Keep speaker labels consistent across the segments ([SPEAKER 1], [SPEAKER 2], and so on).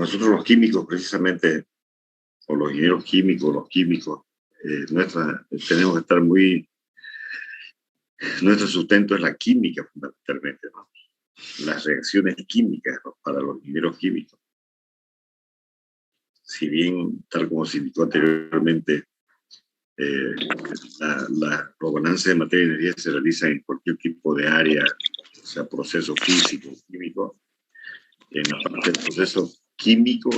[SPEAKER 1] Nosotros los químicos, precisamente, o los ingenieros químicos, tenemos que estar nuestro sustento es la química fundamentalmente, ¿no? Las reacciones químicas, ¿no? Para los ingenieros químicos. Si bien, tal como se indicó anteriormente, los balances de materia y energía se realizan en cualquier tipo de área, o sea, proceso físico, químico. En la parte del proceso químico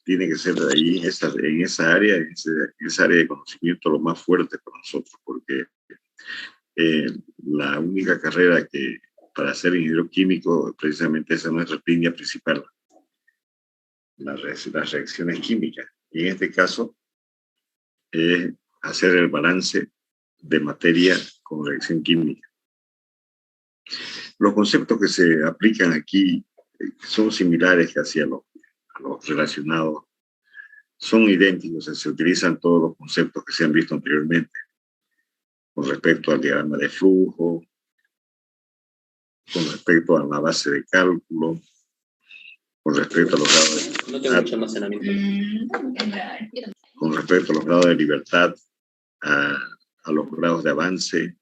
[SPEAKER 1] tiene que ser ahí, en esa área de conocimiento lo más fuerte para nosotros, porque la única carrera que para ser ingeniero químico, precisamente esa es nuestra línea principal, las reacciones químicas. Y en este caso, hacer el balance de materia con reacción química. Los conceptos que se aplican aquí son similares casi a los relacionados, son idénticos, se utilizan todos los conceptos que se han visto anteriormente con respecto al diagrama de flujo, con respecto a la base de cálculo, con respecto a los grados de libertad,
[SPEAKER 2] no tengo mucho almacenamiento.
[SPEAKER 1] Con respecto a los grados de libertad, a los grados de avance.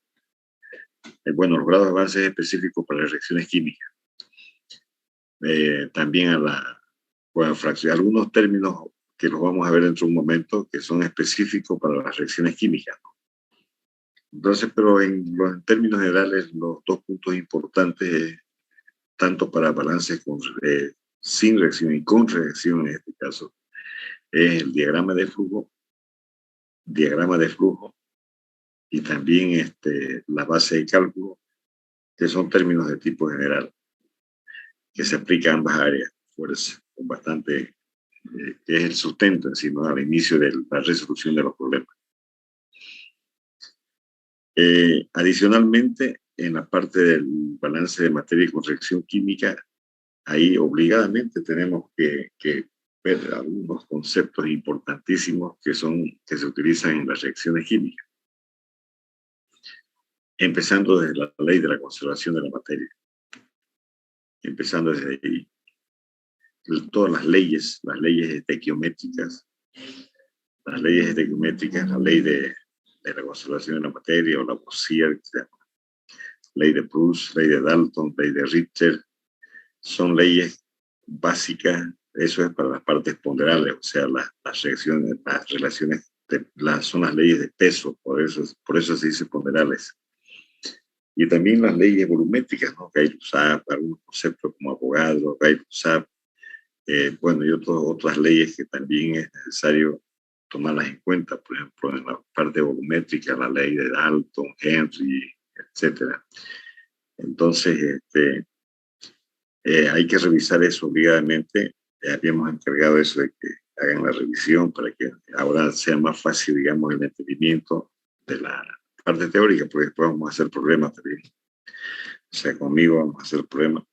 [SPEAKER 1] Bueno, los grados de avance es específico para las reacciones químicas. También algunos términos que los vamos a ver dentro de un momento que son específicos para las reacciones químicas, ¿no? Entonces, pero en términos generales, los dos puntos importantes, tanto para balances sin reacción y con reacción en este caso, es el diagrama de flujo y también la base de cálculo, que son términos de tipo general, que se aplican a ambas áreas, pues, con bastante, que es el sustento en sí, ¿no? Al inicio de la resolución de los problemas. Adicionalmente, en la parte del balance de materia y con reacción química, ahí obligadamente tenemos que ver algunos conceptos importantísimos que se utilizan en las reacciones químicas. Empezando desde la ley de la conservación de la materia. Empezando desde ahí. Todas las leyes estequiométricas, la ley de la conservación de la materia, o la Bossier, ley de Proust, ley de Dalton, ley de Richter, son leyes básicas. Eso es para las partes ponderables, o sea, las reacciones, las relaciones, son las leyes de peso, por eso se dice ponderables. Y también las leyes volumétricas, ¿no? Gay-Lussac, algunos conceptos como Avogadro, Gay-Lussac, bueno, y otras leyes que también es necesario tomarlas en cuenta, por ejemplo, en la parte volumétrica, la ley de Dalton, Henry, etcétera. Entonces, hay que revisar eso obligadamente. Habíamos encargado eso de que hagan la revisión para que ahora sea más fácil, digamos, el entendimiento de la parte teórica, porque después vamos a hacer problemas también. O sea, conmigo vamos a hacer problemas.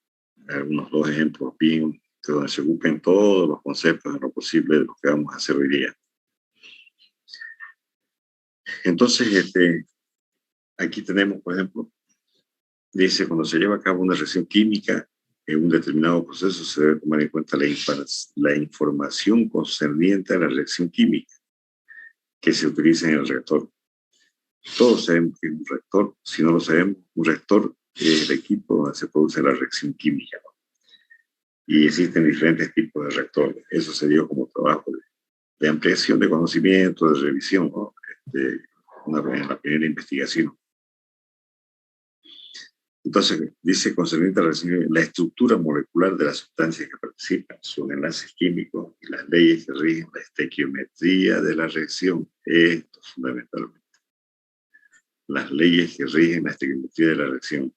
[SPEAKER 1] Algunos dos ejemplos bien, donde se ocupen todos los conceptos de lo posible de lo que vamos a hacer hoy día. Entonces, aquí tenemos, por ejemplo, dice, cuando se lleva a cabo una reacción química en un determinado proceso, se debe tomar en cuenta la información concerniente a la reacción química que se utiliza en el reactor. Todos sabemos que es un reactor. Si no lo sabemos, un reactor es el equipo donde se produce la reacción química, ¿no? Y existen diferentes tipos de reactores. Eso se dio como trabajo de ampliación de conocimiento, de revisión, ¿no? En la primera investigación. Entonces, dice concerniente a la estructura molecular de las sustancias que participan, sus enlaces químicos y las leyes que rigen la estequiometría de la reacción. Esto fundamentalmente. Las leyes que rigen la estequiometría de la reacción.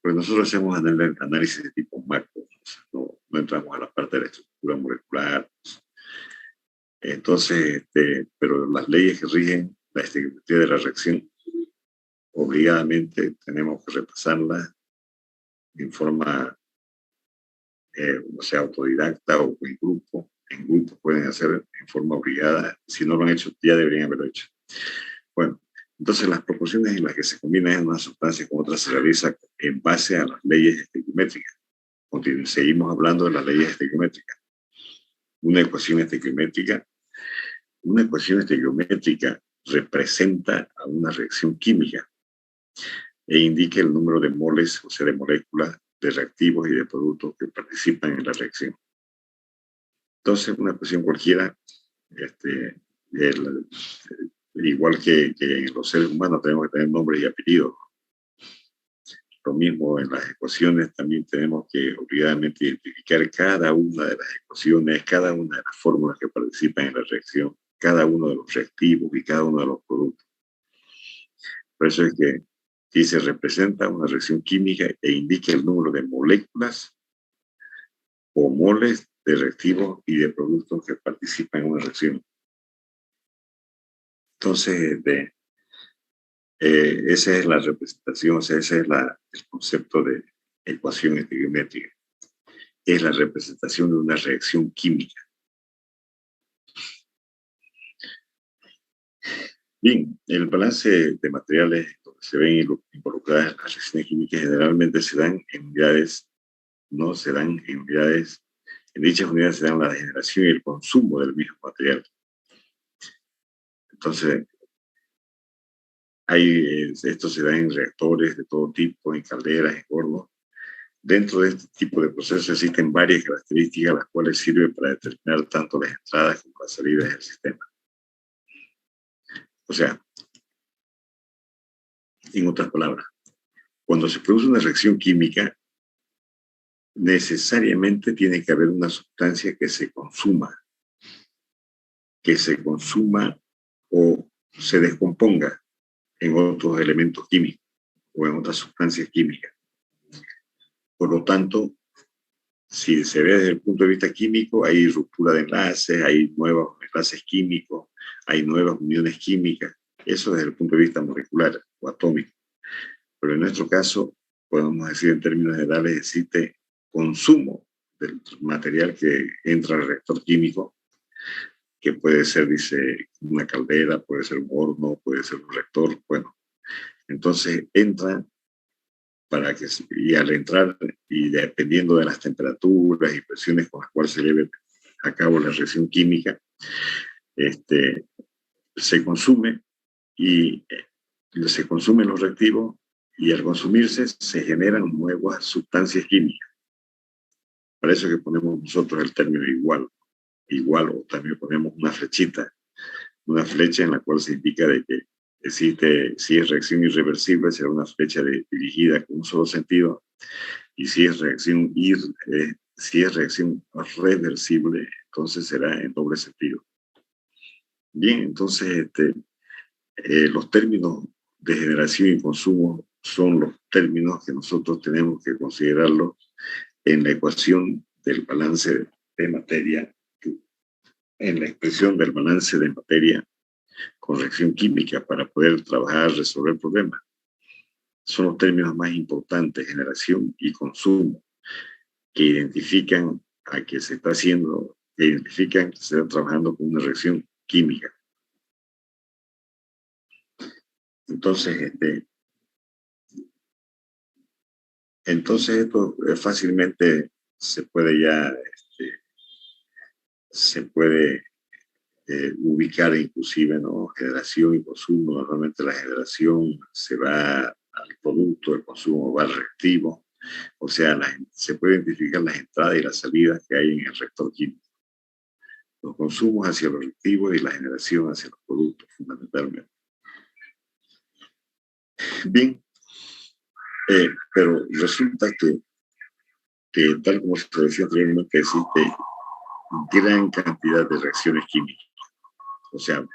[SPEAKER 1] Pues nosotros hacemos análisis de tipo macro, no entramos a la parte de la estructura molecular. Entonces, pero las leyes que rigen la estequiometría de la reacción, obligadamente tenemos que repasarlas en forma, o sea, autodidacta o en grupo. En grupo pueden hacer en forma obligada. Si no lo han hecho, ya deberían haberlo hecho. Bueno, entonces las proporciones en las que se combinan una sustancia con otra se realiza en base a las leyes estequiométricas. Seguimos hablando de las leyes estequiométricas. una ecuación estequiométrica. Una ecuación estequiométrica representa a una reacción química e indica el número de moles, o sea, de moléculas, de reactivos y de productos que participan en la reacción. Entonces, una ecuación cualquiera, igual que en los seres humanos, tenemos que tener nombres y apellidos. Lo mismo en las ecuaciones, también tenemos que obligadamente identificar cada una de las ecuaciones, cada una de las fórmulas que participan en la reacción, cada uno de los reactivos y cada uno de los productos. Por eso es que dice representa una reacción química e indica el número de moléculas o moles de reactivos y de productos que participan en una reacción. Entonces, esa es la representación, o sea, ese es el concepto de ecuación estequiométrica. Es la representación de una reacción química. Bien, el balance de materiales donde se ven involucradas las reacciones químicas generalmente se dan en unidades, no se dan en unidades, en dichas unidades se dan la generación y el consumo del mismo material. Entonces, esto se da en reactores de todo tipo, en calderas, en hornos. Dentro de este tipo de procesos existen varias características las cuales sirven para determinar tanto las entradas como las salidas del sistema. O sea, en otras palabras, cuando se produce una reacción química, necesariamente tiene que haber una sustancia que se consuma o se descomponga en otros elementos químicos o en otras sustancias químicas. Por lo tanto, si se ve desde el punto de vista químico, hay ruptura de enlaces, hay nuevos enlaces químicos, hay nuevas uniones químicas. Eso desde el punto de vista molecular o atómico. Pero en nuestro caso, podemos decir en términos generales, existe consumo del material que entra al reactor químico, que puede ser, dice, una caldera, puede ser un horno, puede ser un reactor. Bueno, entonces entra y al entrar, y dependiendo de las temperaturas y presiones con las cuales se lleve a cabo la reacción química, se consume y se consumen los reactivos y al consumirse se generan nuevas sustancias químicas. Para eso que ponemos nosotros el término igual, o también ponemos una una flecha en la cual se indica de que existe, si es reacción irreversible, será una flecha dirigida con un solo sentido, y si es reacción reversible, entonces será en doble sentido. Bien, entonces los términos de generación y consumo son los términos que nosotros tenemos que considerarlos en la ecuación del balance de materia, en la expresión del balance de materia con reacción química para poder trabajar, resolver problemas. Son los términos más importantes, generación y consumo, que identifican a que se está haciendo, que identifican que se está trabajando con una reacción química. Entonces, esto fácilmente se puede ya, se puede ubicar inclusive, ¿no? Generación y consumo. Normalmente la generación se va al producto, el consumo va al reactivo. O sea, se puede identificar las entradas y las salidas que hay en el reactor químico. Los consumos hacia los reactivos y la generación hacia los productos, fundamentalmente. Bien, pero resulta que tal como se decía anteriormente, existe gran cantidad de reacciones químicas. O sea,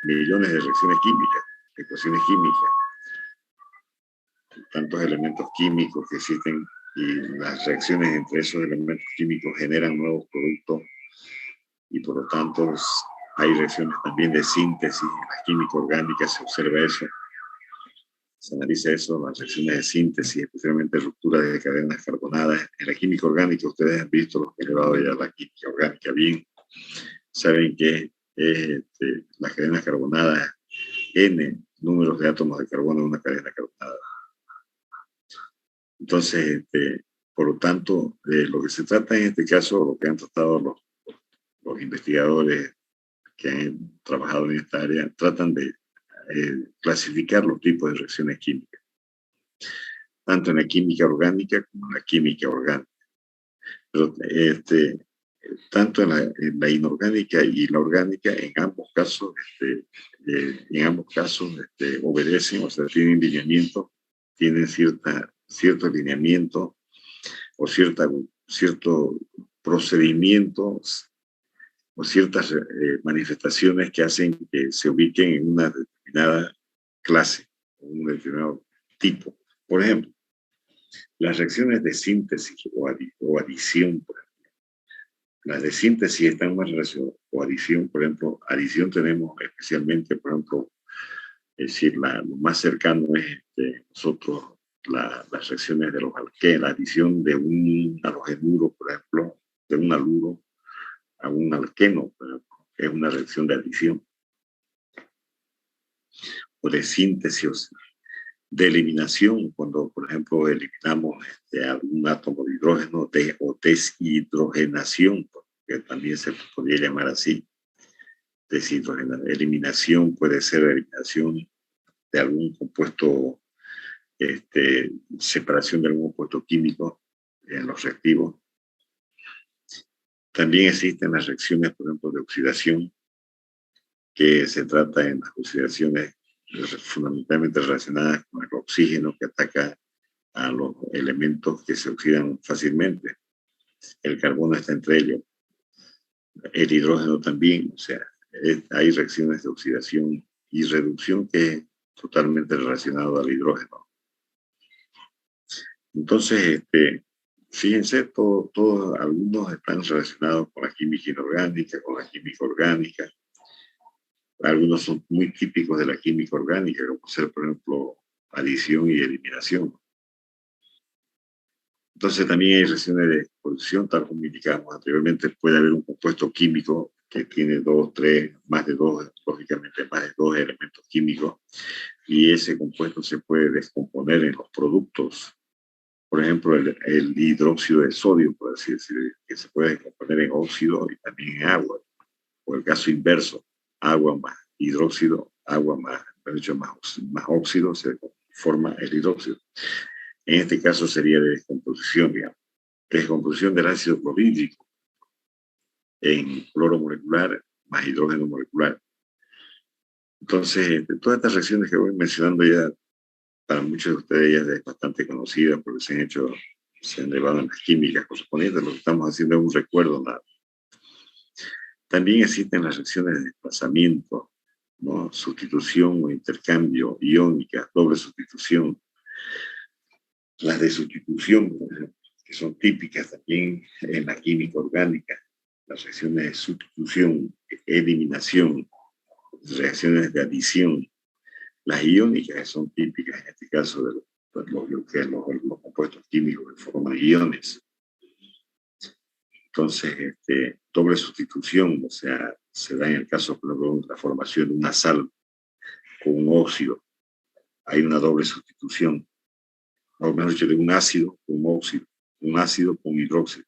[SPEAKER 1] millones de reacciones químicas, ecuaciones químicas, tantos elementos químicos que existen, y las reacciones entre esos elementos químicos generan nuevos productos, y por lo tanto hay reacciones también de síntesis. En la química orgánica se observa eso, se analiza eso, las reacciones de síntesis, especialmente ruptura de cadenas carbonadas. En la química orgánica, ustedes han visto, los que han llevado ya la química orgánica bien, saben que las cadenas carbonadas, N números de átomos de carbono en una cadena carbonada. Entonces, Por lo tanto, lo que se trata en este caso, lo que han tratado los investigadores que han trabajado en esta área, tratan de clasificar los tipos de reacciones químicas, tanto en la química orgánica como en la química orgánica. Pero tanto en la inorgánica y la orgánica, en ambos casos, obedecen, o sea, tienen lineamiento, tienen cierto lineamiento o cierto procedimientos o ciertas manifestaciones que hacen que se ubiquen en una determinada clase, un determinado tipo. Por ejemplo, las reacciones de síntesis o adición, por ejemplo. Las de síntesis están más relacionadas, o adición, por ejemplo, adición tenemos especialmente, por ejemplo, es decir, lo más cercano es nosotros las reacciones de los alquenos, la adición de un halogenuro, por ejemplo, de un haluro a un alqueno, por ejemplo, es una reacción de adición, o de síntesis, de eliminación, cuando, por ejemplo, eliminamos algún átomo de hidrógeno, o deshidrogenación, que también se podría llamar así. Eliminación puede ser eliminación de algún compuesto, separación de algún compuesto químico en los reactivos. También existen las reacciones, por ejemplo, de oxidación, que se trata en las oxidaciones fundamentalmente relacionadas con el oxígeno que ataca a los elementos que se oxidan fácilmente. El carbono está entre ellos. El hidrógeno también, o sea, hay reacciones de oxidación y reducción que es totalmente relacionado al hidrógeno. Entonces, fíjense, algunos están relacionados con la química inorgánica, con la química orgánica. Algunos son muy típicos de la química orgánica, como ser, por ejemplo, adición y eliminación. Entonces también hay reacciones de descomposición, tal como indicamos anteriormente. Puede haber un compuesto químico que tiene lógicamente más de dos elementos químicos, y ese compuesto se puede descomponer en los productos. Por ejemplo, el hidróxido de sodio, por así decir, que se puede descomponer en óxido y también en agua. O el caso inverso, agua más hidróxido, agua más óxido, se forma el hidróxido. En este caso sería de descomposición, digamos. Descomposición del ácido clorhídrico en cloro molecular más hidrógeno molecular. Entonces, todas estas reacciones que voy mencionando ya, para muchos de ustedes ya es bastante conocida porque se han llevado en las químicas correspondientes. Lo que estamos haciendo es un recuerdo nada. También existen las reacciones de desplazamiento, ¿no? Sustitución o intercambio iónica, doble sustitución. Las de sustitución, que son típicas también en la química orgánica. Las reacciones de sustitución, eliminación, reacciones de adición. Las iónicas, que son típicas en este caso de los compuestos químicos que forman iones. Entonces, doble sustitución, o sea, se da en el caso, por ejemplo, de la formación de una sal con un óxido. Hay una doble sustitución, o mejor dicho, de un ácido con óxido, un ácido con hidróxido.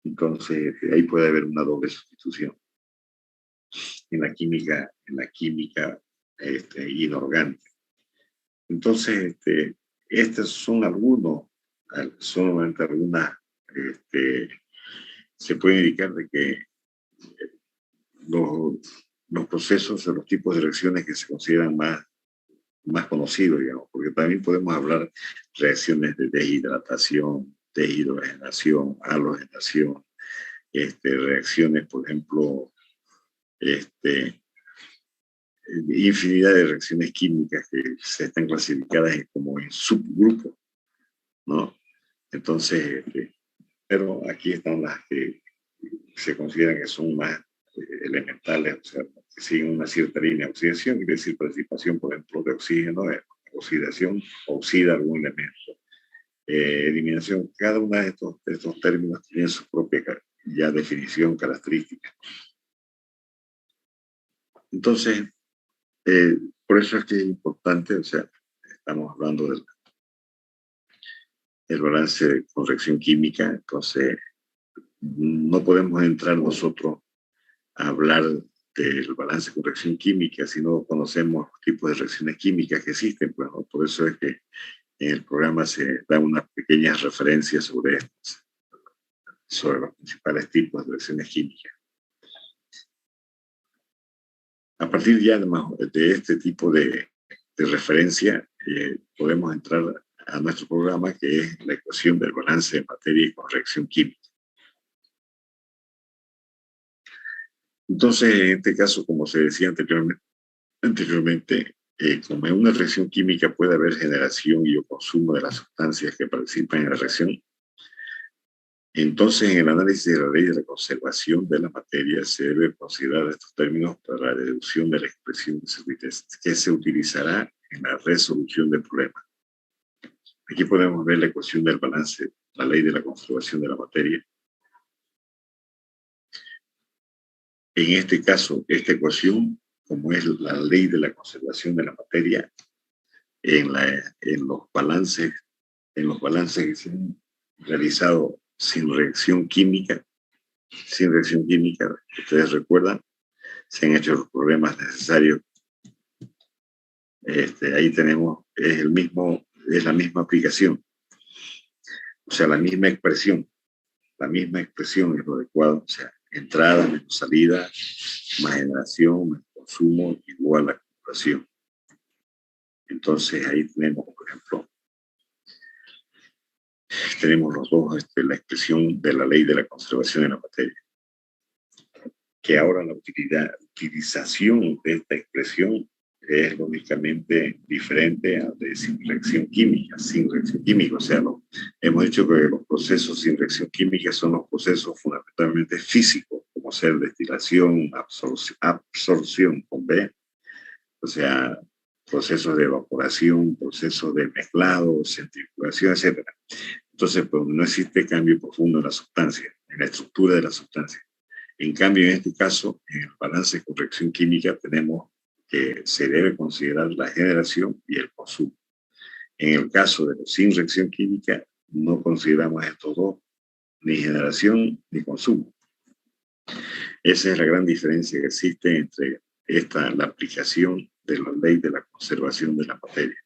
[SPEAKER 1] Entonces, ahí puede haber una doble sustitución en la química inorgánica. Entonces, estos son solamente algunas, se puede indicar de que los procesos o los tipos de reacciones que se consideran más conocidos, digamos, porque también podemos hablar de reacciones de deshidratación, deshidrogenación, halogenación, reacciones, por ejemplo, infinidad de reacciones químicas que se están clasificadas como en subgrupos, ¿no? Entonces, pero aquí están las que se consideran que son más elementales, o sea, que siguen una cierta línea. Oxidación quiere decir participación, por ejemplo, de oxígeno. Oxidación oxida algún elemento. Eliminación, cada uno de estos términos tiene su propia ya definición característica. Entonces, por eso es que es importante, o sea, estamos hablando el balance con reacción química. Entonces, no podemos entrar nosotros a hablar del balance con reacción química si no conocemos los tipos de reacciones químicas que existen. Pues, ¿no? Por eso es que en el programa se dan unas pequeñas referencias sobre esto, sobre los principales tipos de reacciones químicas. A partir ya de este tipo de referencia, podemos entrar a nuestro programa, que es la ecuación del balance de materia con reacción química. Entonces, en este caso, como se decía anteriormente, como en una reacción química puede haber generación y o consumo de las sustancias que participan en la reacción, entonces en el análisis de la ley de la conservación de la materia se debe considerar estos términos para la deducción de la expresión que se utilizará en la resolución del problema. Aquí podemos ver la ecuación del balance, la ley de la conservación de la materia. En este caso, esta ecuación, como es la ley de la conservación de la materia, en los balances que se han realizado sin reacción química, ustedes recuerdan, se han hecho los problemas necesarios. Ahí tenemos, es la misma aplicación, o sea, la misma expresión es lo adecuado, o sea, entrada menos salida, más generación, más consumo, igual a acumulación. Entonces ahí tenemos, por ejemplo, tenemos los dos, la expresión de la ley de la conservación de la materia. Que ahora la utilización de esta expresión es lógicamente diferente a de sin reacción química. O sea, hemos dicho que los procesos sin reacción química son los procesos fundamentalmente físicos, como ser destilación, absorción con B, o sea, procesos de evaporación, procesos de mezclado, centrifugación, etc. Entonces, pues, no existe cambio profundo en la sustancia, en la estructura de la sustancia. En cambio, en este caso, en el balance con reacción química tenemos que se debe considerar la generación y el consumo. En el caso de los sin reacción química, no consideramos estos dos, ni generación ni consumo. Esa es la gran diferencia que existe entre la aplicación de la ley de la conservación de la materia.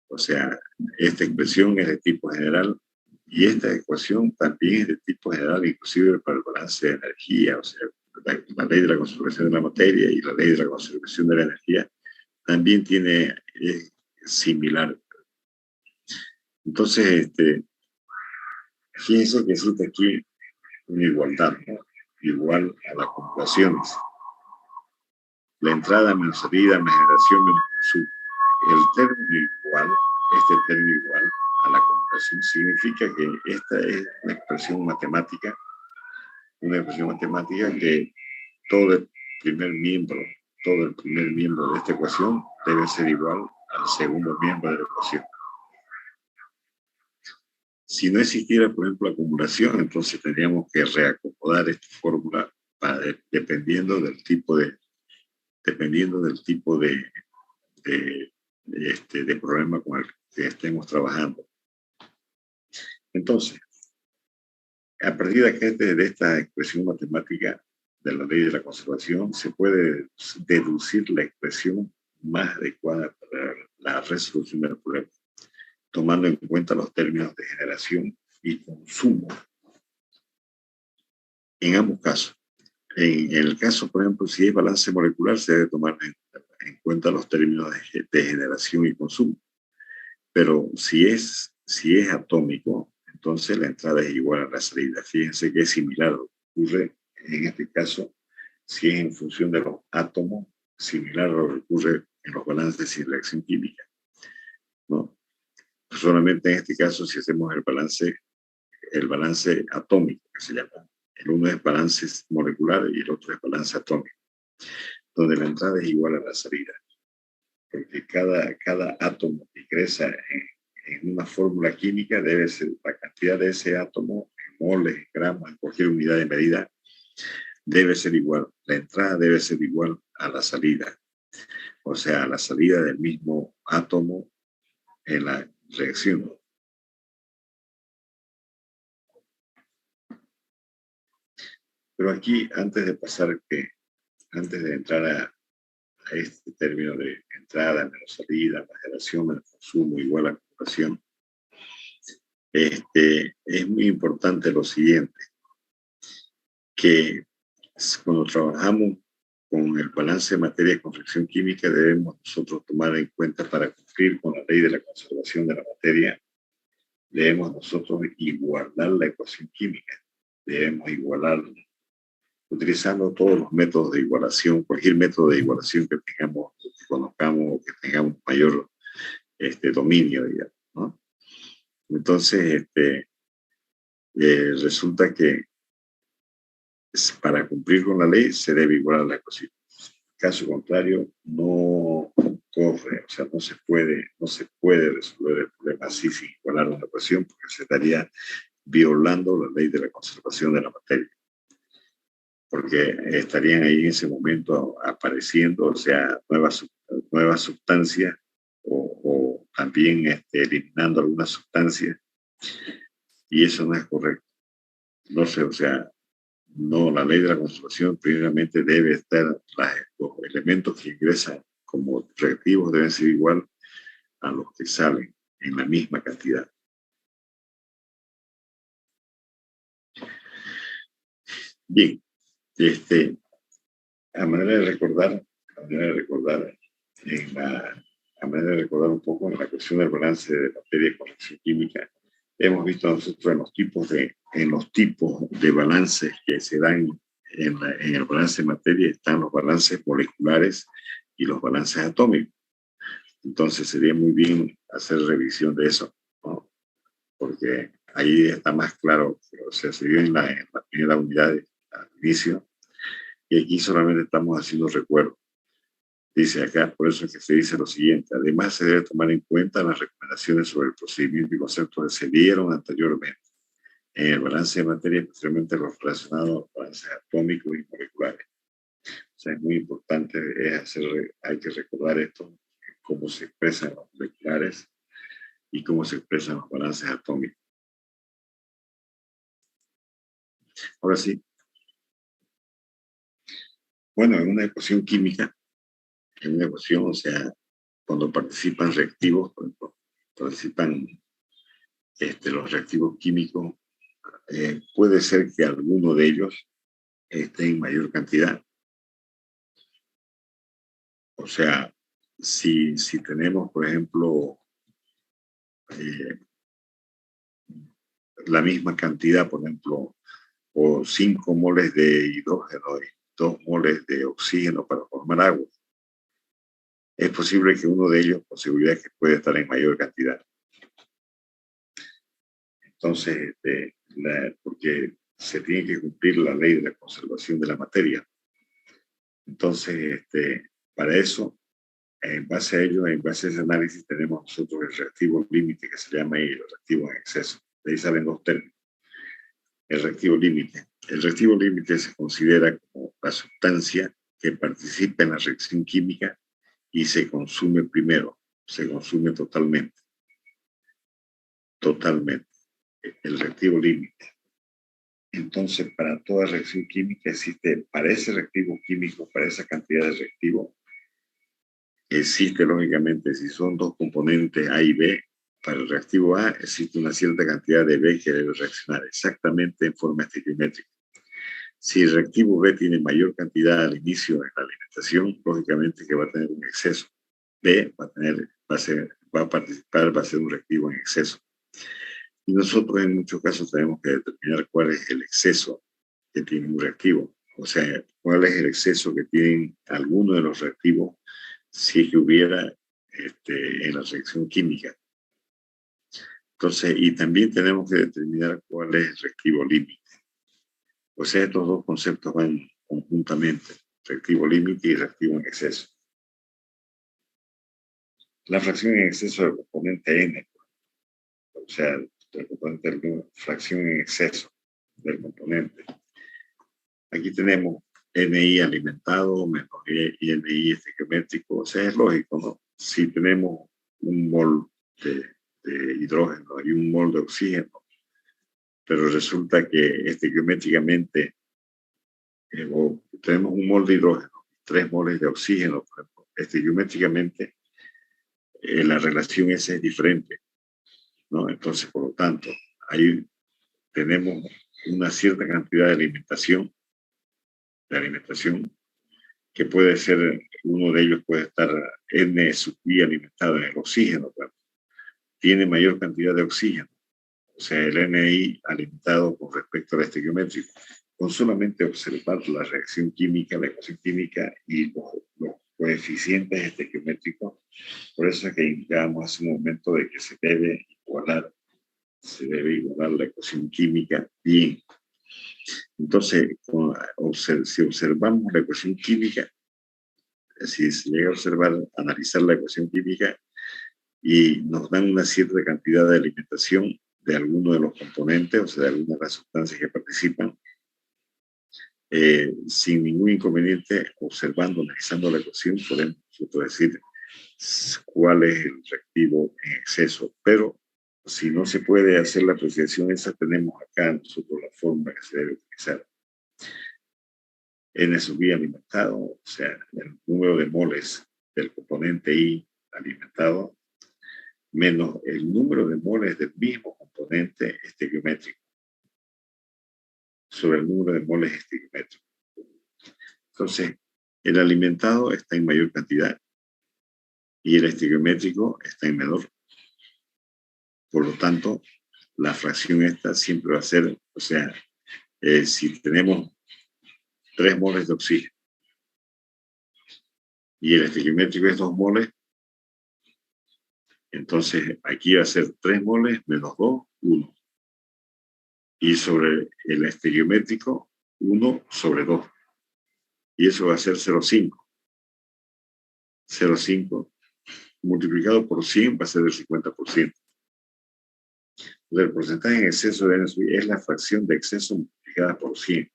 [SPEAKER 1] O sea, esta expresión es de tipo general y esta ecuación también es de tipo general, inclusive para el balance de energía. O sea, la ley de la conservación de la materia y la ley de la conservación de la energía también es similar. Entonces, fíjense que existe aquí una igualdad, ¿no? Igual a las acumulaciones. La entrada menos salida, más generación menos consumo. Este término igual a la acumulación significa que esta es una expresión matemática que todo el primer miembro de esta ecuación debe ser igual al segundo miembro de la ecuación. Si no existiera, por ejemplo, acumulación, entonces tendríamos que reacomodar esta fórmula dependiendo del tipo de problema con el que estemos trabajando. Entonces, a partir de esta expresión matemática de la ley de la conservación, se puede deducir la expresión más adecuada para la resolución del problema, tomando en cuenta los términos de generación y consumo. En ambos casos. En el caso, por ejemplo, si es balance molecular, se debe tomar en cuenta los términos de generación y consumo. Pero si es atómico, entonces la entrada es igual a la salida. Fíjense que es similar. Ocurre en este caso, si es en función de los átomos, similar a lo que ocurre en los balances sin reacción química, ¿no? Solamente en este caso, si hacemos el balance atómico, que se llama. El uno es balance molecular y el otro es balance atómico, donde la entrada es igual a la salida. Porque cada átomo que ingresa en una fórmula química debe ser la cantidad de ese átomo en moles, en gramos, en cualquier unidad de medida, debe ser igual. La entrada debe ser igual a la salida. O sea, a la salida del mismo átomo en la reacción. Pero aquí, antes de entrar a este término de entrada menos salida, más generación menos consumo igual a acumulación, es muy importante lo siguiente, que cuando trabajamos con el balance de materia con fracción química, debemos nosotros tomar en cuenta para cumplir con la ley de la conservación de la materia, debemos nosotros igualar la ecuación química, debemos igualarla utilizando todos los métodos de igualación, cualquier método de igualación que tengamos, que conozcamos o que tengamos mayor dominio, digamos, ¿no? Entonces, resulta que para cumplir con la ley se debe igualar la ecuación. Caso contrario, no corre, o sea, no se puede resolver el problema así sin igualar una ecuación, porque se estaría violando la ley de la conservación de la materia. Porque estarían ahí en ese momento apareciendo, o sea, nuevas sustancias o también eliminando algunas sustancias, y eso no es correcto. No sé, o sea, no, la ley de la conservación primeramente debe estar, los elementos que ingresan como reactivos deben ser igual a los que salen en la misma cantidad. Bien, a manera de recordar, a manera de recordar un poco en la cuestión del balance de materia con reacción química, hemos visto nosotros en los tipos de balances que se dan en el balance de materia, están los balances moleculares y los balances atómicos. Entonces sería muy bien hacer revisión de eso, ¿no? Porque ahí está más claro, o sea, se vio en la primera unidad al inicio, y aquí solamente estamos haciendo recuerdo. Dice acá, por eso es que se dice lo siguiente: además se debe tomar en cuenta las recomendaciones sobre el procedimiento y conceptos que se dieron anteriormente en el balance de materia, especialmente los relacionados a los balances atómicos y moleculares. O sea, es muy importante, hay que recordar esto, cómo se expresan los moleculares y cómo se expresan los balances atómicos. Ahora sí. Bueno, en una ecuación química, o sea, cuando participan reactivos, por ejemplo, participan los reactivos químicos, puede ser que alguno de ellos esté en mayor cantidad. O sea, si tenemos, por ejemplo, la misma cantidad, por ejemplo, o 5 moles de hidrógeno y 2 moles de oxígeno para formar agua, es posible que uno de ellos, posibilidad que puede estar en mayor cantidad. Entonces, porque se tiene que cumplir la ley de la conservación de la materia. Entonces, para eso, en base a ello, en base a ese análisis, tenemos nosotros el reactivo límite, que se llama ahí el reactivo en exceso. De ahí salen dos términos. El reactivo límite. El reactivo límite se considera como la sustancia que participa en la reacción química y se consume primero, se consume totalmente. Totalmente. El reactivo límite. Entonces, para toda reacción química existe, para ese reactivo químico, para esa cantidad de reactivo, existe lógicamente, si son dos componentes A y B, para el reactivo A existe una cierta cantidad de B que debe reaccionar exactamente en forma estequiométrica. Si el reactivo B tiene mayor cantidad al inicio en la alimentación, lógicamente que va a tener un exceso. B va a participar, va a ser un reactivo en exceso. Y nosotros en muchos casos tenemos que determinar cuál es el exceso que tiene un reactivo. O sea, cuál es el exceso que tienen algunos de los reactivos si es que hubiera en la reacción química. Entonces, y también tenemos que determinar cuál es el reactivo límite. O sea, estos dos conceptos van conjuntamente, reactivo límite y reactivo en exceso. La fracción en exceso del componente N, o sea, el componente de fracción en exceso del componente. Aquí tenemos NI alimentado menos NI estequiométrico. O sea, es lógico, ¿no? Si tenemos un mol de hidrógeno y un mol de oxígeno, pero resulta que estequiométricamente o tenemos 1 mol de hidrógeno, 3 moles de oxígeno, por ejemplo, estequiométricamente la relación esa es diferente, ¿no? Entonces, por lo tanto, ahí tenemos una cierta cantidad de alimentación, que puede ser, uno de ellos puede estar N sub I alimentado en el oxígeno, claro. Tiene mayor cantidad de oxígeno, o sea, el NI alimentado con respecto al estequiométrico. Con solamente observar la reacción química, la ecuación química y los coeficientes estequiométricos, por eso es que indicábamos hace un momento de que se debe igualar la ecuación química bien. Entonces, si observamos la ecuación química, si se llega a observar, analizar la ecuación química y nos dan una cierta cantidad de alimentación de alguno de los componentes, o sea, de alguna de las sustancias que participan, sin ningún inconveniente, observando, analizando la ecuación, podemos decir cuál es el reactivo en exceso. Pero si no se puede hacer la apreciación esa, tenemos acá nosotros la fórmula que se debe utilizar. N sub I alimentado, o sea, el número de moles del componente I alimentado, menos el número de moles del mismo componente estequiométrico sobre el número de moles estequiométricos. Entonces, el alimentado está en mayor cantidad y el estequiométrico está en menor. Por lo tanto, la fracción esta siempre va a ser, o sea, si tenemos 3 moles de oxígeno y el estequiométrico es 2 moles, entonces aquí va a ser 3 moles menos 2, 1. Y sobre el estequiométrico, 1 sobre 2. Y eso va a ser 0,5. 0,5 multiplicado por 100 va a ser el 50%. El porcentaje en exceso de NSI es la fracción de exceso multiplicada por 100.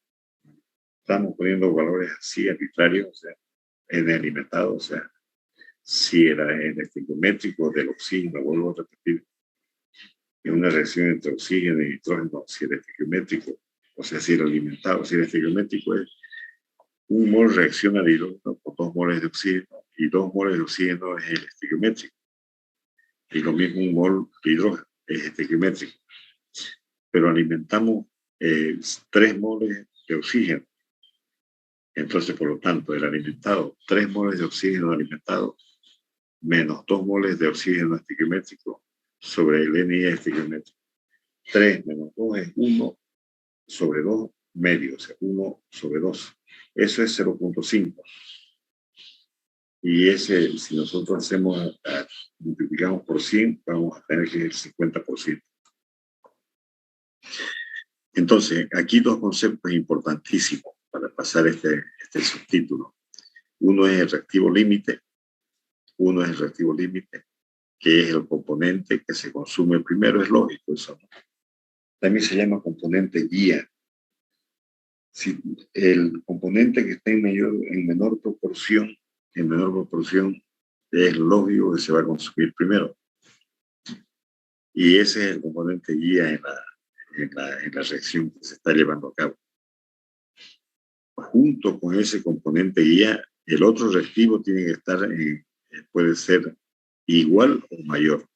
[SPEAKER 1] Estamos poniendo valores así arbitrarios, o sea, N alimentado, o sea, si era el estequiométrico del oxígeno, vuelvo a repetir, en una reacción entre oxígeno y nitrógeno, si el estequiométrico, o sea, si el alimentado, si el estequiométrico es 1 mol reacciona al hidrógeno con 2 moles de oxígeno y 2 moles de oxígeno es el estequiométrico. Y lo mismo 1 mol de hidrógeno es estequiométrico. Pero alimentamos 3 moles de oxígeno. Entonces, por lo tanto, el alimentado, 3 moles de oxígeno alimentado, menos 2 moles de oxígeno estequiométrico sobre el NI estequiométrico. 3 menos 2 es 1 sobre 2 medio, o sea, 1 sobre 2. Eso es 0,5. Y ese, si nosotros hacemos, multiplicamos por 100, vamos a tener que el 50%. Entonces, aquí 2 conceptos importantísimos para pasar este subtítulo. Uno es el reactivo límite, que es el componente que se consume primero, es lógico eso, ¿no? También se llama componente guía. Si el componente que está en menor proporción, es lógico que se va a consumir primero. Y ese es el componente guía en la reacción que se está llevando a cabo. Junto con ese componente guía, el otro reactivo tiene que estar puede ser igual o mayor.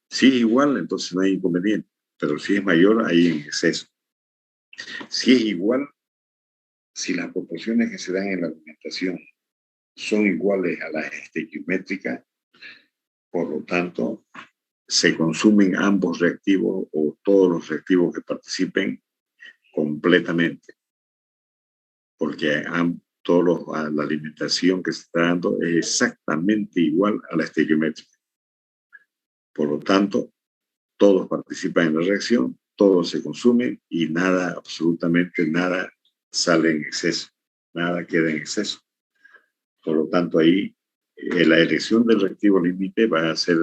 [SPEAKER 1] Si es igual, entonces no hay inconveniente, pero si es mayor, hay en exceso. Si es igual, si las proporciones que se dan en la alimentación son iguales a las estequiométricas, por lo tanto, se consumen ambos reactivos o todos los reactivos que participen completamente, porque la alimentación que se está dando es exactamente igual a la estequiométrica. Por lo tanto, todos participan en la reacción, todos se consumen y nada, absolutamente nada, sale en exceso, nada queda en exceso. Por lo tanto, ahí la elección del reactivo límite va a ser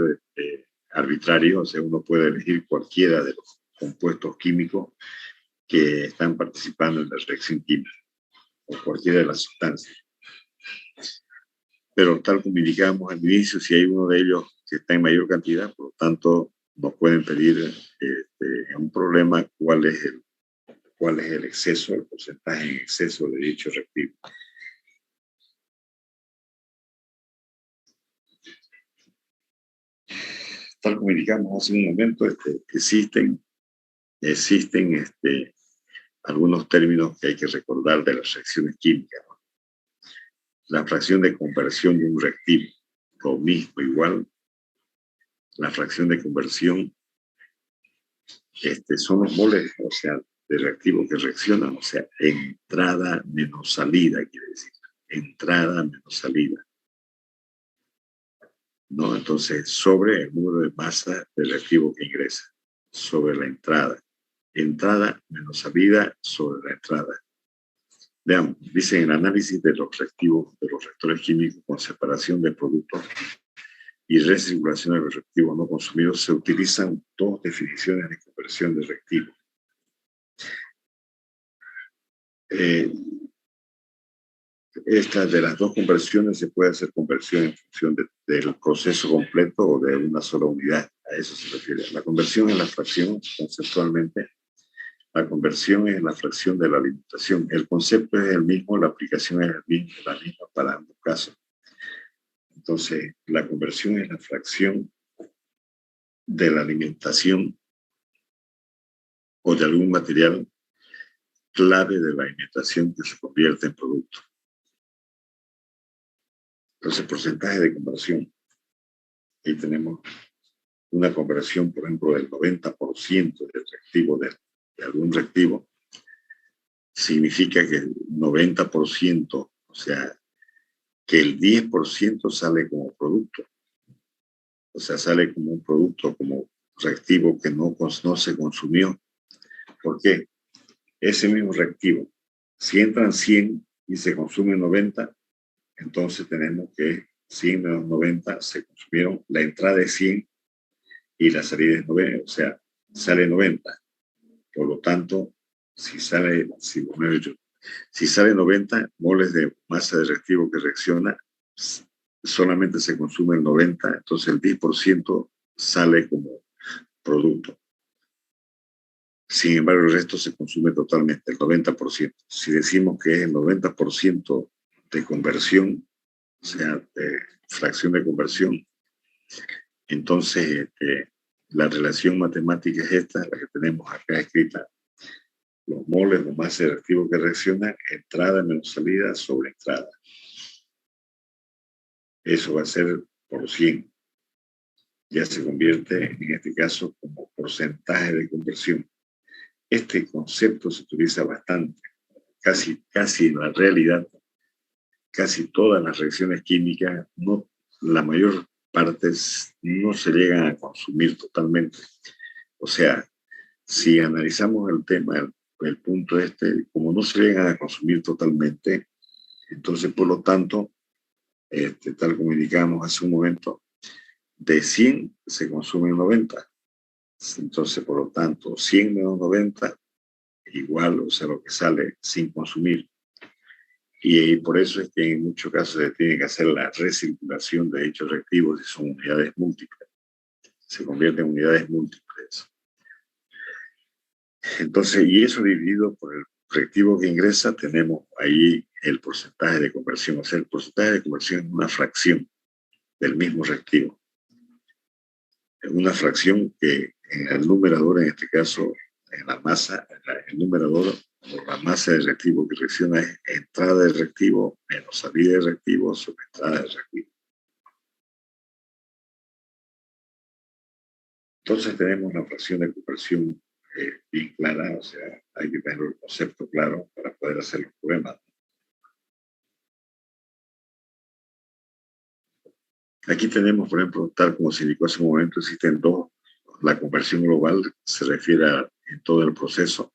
[SPEAKER 1] arbitrario, o sea, uno puede elegir cualquiera de los compuestos químicos que están participando en la reacción química o cualquiera de las sustancias. Pero tal como indicábamos al inicio, si hay uno de ellos que está en mayor cantidad, por lo tanto, nos pueden pedir en un problema cuál es cuál es el exceso, el porcentaje en exceso de dicho reactivo. Tal como indicamos hace un momento, existen algunos términos que hay que recordar de las reacciones químicas, ¿no? La fracción de conversión de un reactivo, lo mismo, igual. La fracción de conversión son los moles, o sea, de reactivo que reaccionan, o sea, entrada menos salida, quiere decir, entrada menos salida, ¿no? Entonces, sobre el número de masa del reactivo que ingresa, sobre la entrada menos salida sobre la entrada. Veamos, dice en el análisis de los reactivos, de los reactores químicos con separación de productos y recirculación de los reactivos no consumidos, se utilizan dos definiciones de conversión de reactivos. Esta de las dos conversiones se puede hacer conversión en función del proceso completo o de una sola unidad. A eso se refiere. La conversión es la fracción, conceptualmente. La conversión es la fracción de la alimentación. El concepto es el mismo, la aplicación es la misma para ambos casos. Entonces, la conversión es la fracción de la alimentación o de algún material clave de la alimentación que se convierte en producto. Entonces, porcentaje de conversión. Ahí tenemos una conversión, por ejemplo, del 90% del reactivo de algún reactivo. Significa que el 90%, o sea, que el 10% sale como producto. O sea, sale como un producto, como reactivo que no se consumió. ¿Por qué? Ese mismo reactivo, si entran 100 y se consumen 90, entonces tenemos que 100 menos 90 se consumieron, la entrada es 100 y la salida es 90, o sea, sale 90. Por lo tanto, si sale 90 moles de masa de reactivo que reacciona, solamente se consume el 90, entonces el 10% sale como producto. Sin embargo, el resto se consume totalmente, el 90%. Si decimos que es el 90% de conversión, o sea, de fracción de conversión, entonces la relación matemática es esta, la que tenemos acá escrita. Los moles o masa de reactivo que reacciona, entrada menos salida sobre entrada. Eso va a ser por 100. Ya se convierte, en este caso, como porcentaje de conversión. Este concepto se utiliza bastante, casi en la realidad, casi todas las reacciones químicas, no, la mayor parte no se llegan a consumir totalmente. O sea, si analizamos el tema, el punto como no se llegan a consumir totalmente, entonces, por lo tanto, tal como indicamos hace un momento, de 100 se consumen 90. Entonces, por lo tanto, 100 menos 90, igual, o sea, lo que sale sin consumir. Y por eso es que en muchos casos se tiene que hacer la recirculación de dichos reactivos, y son unidades múltiples. Se convierte en unidades múltiples. Entonces, y eso dividido por el reactivo que ingresa, tenemos ahí el porcentaje de conversión. O sea, el porcentaje de conversión es una fracción del mismo reactivo. Es una fracción que en el numerador, en este caso, en la masa, el numerador o la masa del reactivo que reacciona es entrada del reactivo menos salida del reactivo sobre entrada del reactivo. Entonces tenemos una fracción de conversión bien clara, o sea, hay que tener el concepto claro para poder hacer los problemas. Aquí tenemos, por ejemplo, tal como se indicó hace un momento, existen dos. La conversión global se refiere en todo el proceso.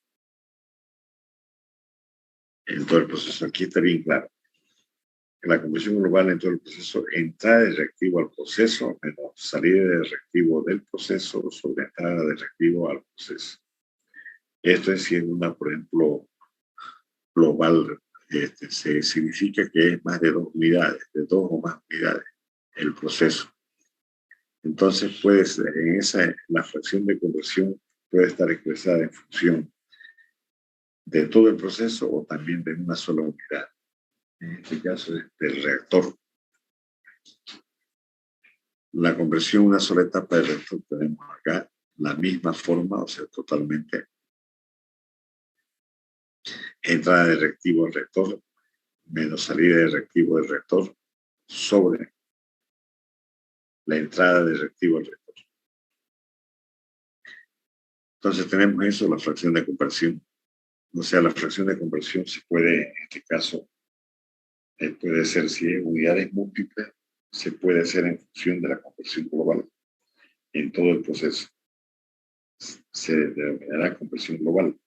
[SPEAKER 1] En todo el proceso, aquí está bien claro. La conversión global en todo el proceso, entrada de reactivo al proceso menos salida de reactivo del proceso sobre entrada de reactivo al proceso. Esto es si es una, por ejemplo, global, se significa que es más de 2 unidades, de 2 o más unidades, el proceso. Entonces, la fracción de conversión puede estar expresada en función de todo el proceso o también de una sola unidad. En este caso es del reactor. La conversión, una sola etapa del reactor, tenemos acá la misma forma, o sea, totalmente entrada de reactivo al reactor menos salida de reactivo del reactor sobre la entrada de reactivo al reactor. Entonces tenemos eso, la fracción de conversión. O sea, la fracción de conversión se puede, en este caso, puede ser, si es unidades múltiples, se puede hacer en función de la conversión global en todo el proceso. Se denominará conversión global.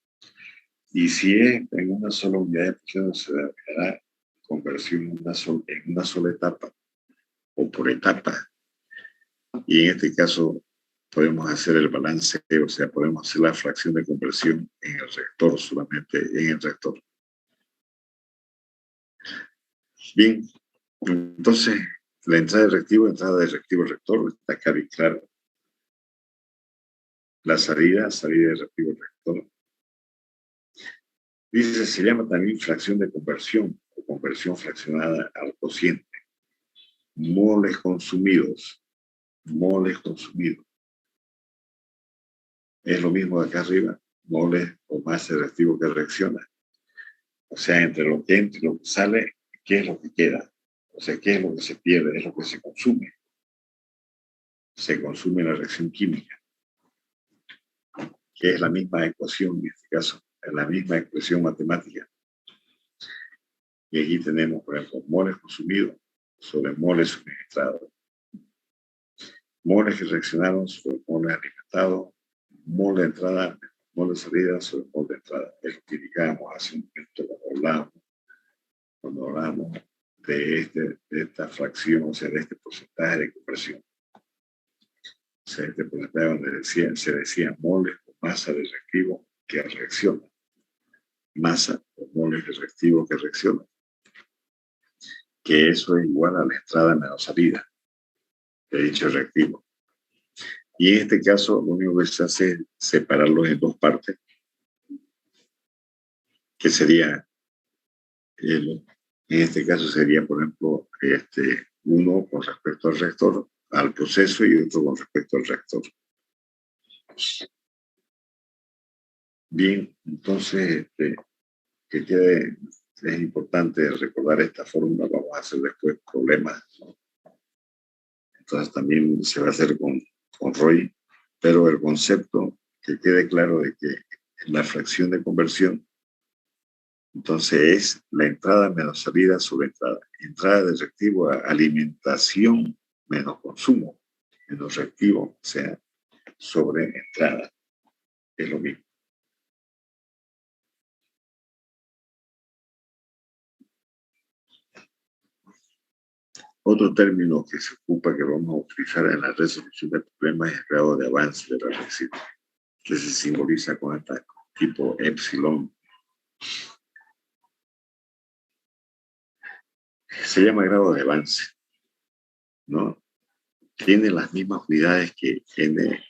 [SPEAKER 1] Y si es en una sola unidad de proceso, se denominará conversión en una sola etapa o por etapa. Y en este caso podemos hacer el balance, o sea, podemos hacer la fracción de conversión en el reactor, solamente en el reactor. Bien, entonces la entrada de reactivo al reactor, está acá bien claro. La salida de reactivo al reactor. Dice, se llama también fracción de conversión o conversión fraccionada al cociente. Moles consumidos. Moles consumidos. Es lo mismo de acá arriba, moles o masa de reactivo que reacciona. O sea, entre lo que entra y lo que sale, ¿qué es lo que queda? O sea, ¿qué es lo que se pierde? Es lo que se consume. Se consume la reacción química, que es la misma ecuación en este caso, es la misma expresión matemática. Y aquí tenemos, por ejemplo, moles consumidos sobre moles suministrados. Moles que reaccionaron sobre moles alimentados. Mole de entrada, mole de salida sobre mole de entrada. Es lo que indicábamos hace un momento cuando hablamos de esta fracción, o sea, de este porcentaje de conversión. O sea, este porcentaje donde se decía moles o masa de reactivo que reacciona. Masa o moles de reactivo que reacciona. Que eso es igual a la entrada menos salida de dicho reactivo. Y en este caso, lo único que se hace es separarlos en dos partes, que sería, en este caso sería, por ejemplo, uno con respecto al reactor, al proceso, y otro con respecto al reactor. Bien, entonces, que quede, es importante recordar esta fórmula, vamos a hacer después problemas, ¿no? Entonces también se va a hacer con Roy, pero el concepto, que quede claro de que la fracción de conversión, entonces es la entrada menos salida sobre entrada. Entrada de reactivo a alimentación menos consumo, menos reactivo, o sea, sobre entrada. Es lo mismo. Otro término que se ocupa, que vamos a utilizar en la resolución de problemas, es el grado de avance de la reacción, que se simboliza con este tipo epsilon. Se llama grado de avance, ¿no? Tiene las mismas unidades que n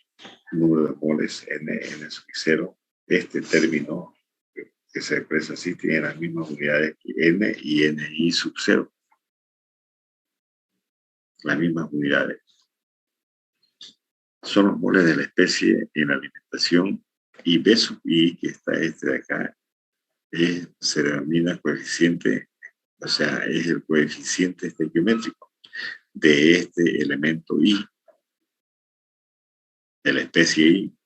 [SPEAKER 1] número de moles, n sub 0. Este término que se expresa así tiene las mismas unidades que n y ni sub 0. Las mismas unidades. Son los moles de la especie en la alimentación, y B sub I, que está de acá, se denomina coeficiente, o sea, es el coeficiente estequiométrico de este elemento I, de la especie I.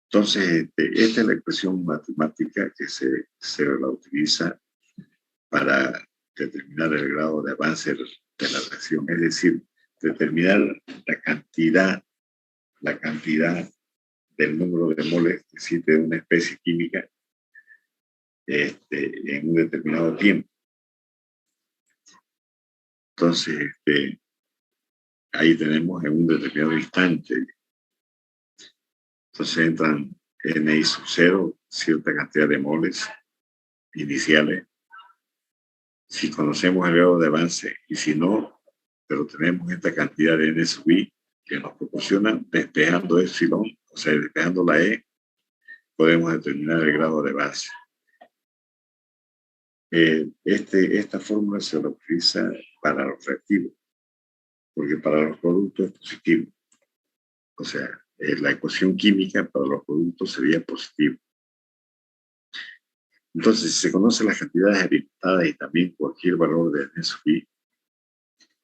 [SPEAKER 1] Entonces, esta es la expresión matemática que se la utiliza para determinar el grado de avance de la reacción, es decir, determinar la cantidad del número de moles que existe de una especie química en un determinado tiempo. Entonces, ahí tenemos en un determinado instante. Entonces entran Ni sub 0, cierta cantidad de moles iniciales. Si conocemos el grado de avance, y si no, pero tenemos esta cantidad de N sub I que nos proporciona despejando epsilon, o sea, despejando la E, podemos determinar el grado de avance. Esta fórmula se utiliza para los reactivos, porque para los productos es positivo. O sea, la ecuación química para los productos sería positiva. Entonces, si se conocen las cantidades alimentadas y también cualquier valor de N sub I,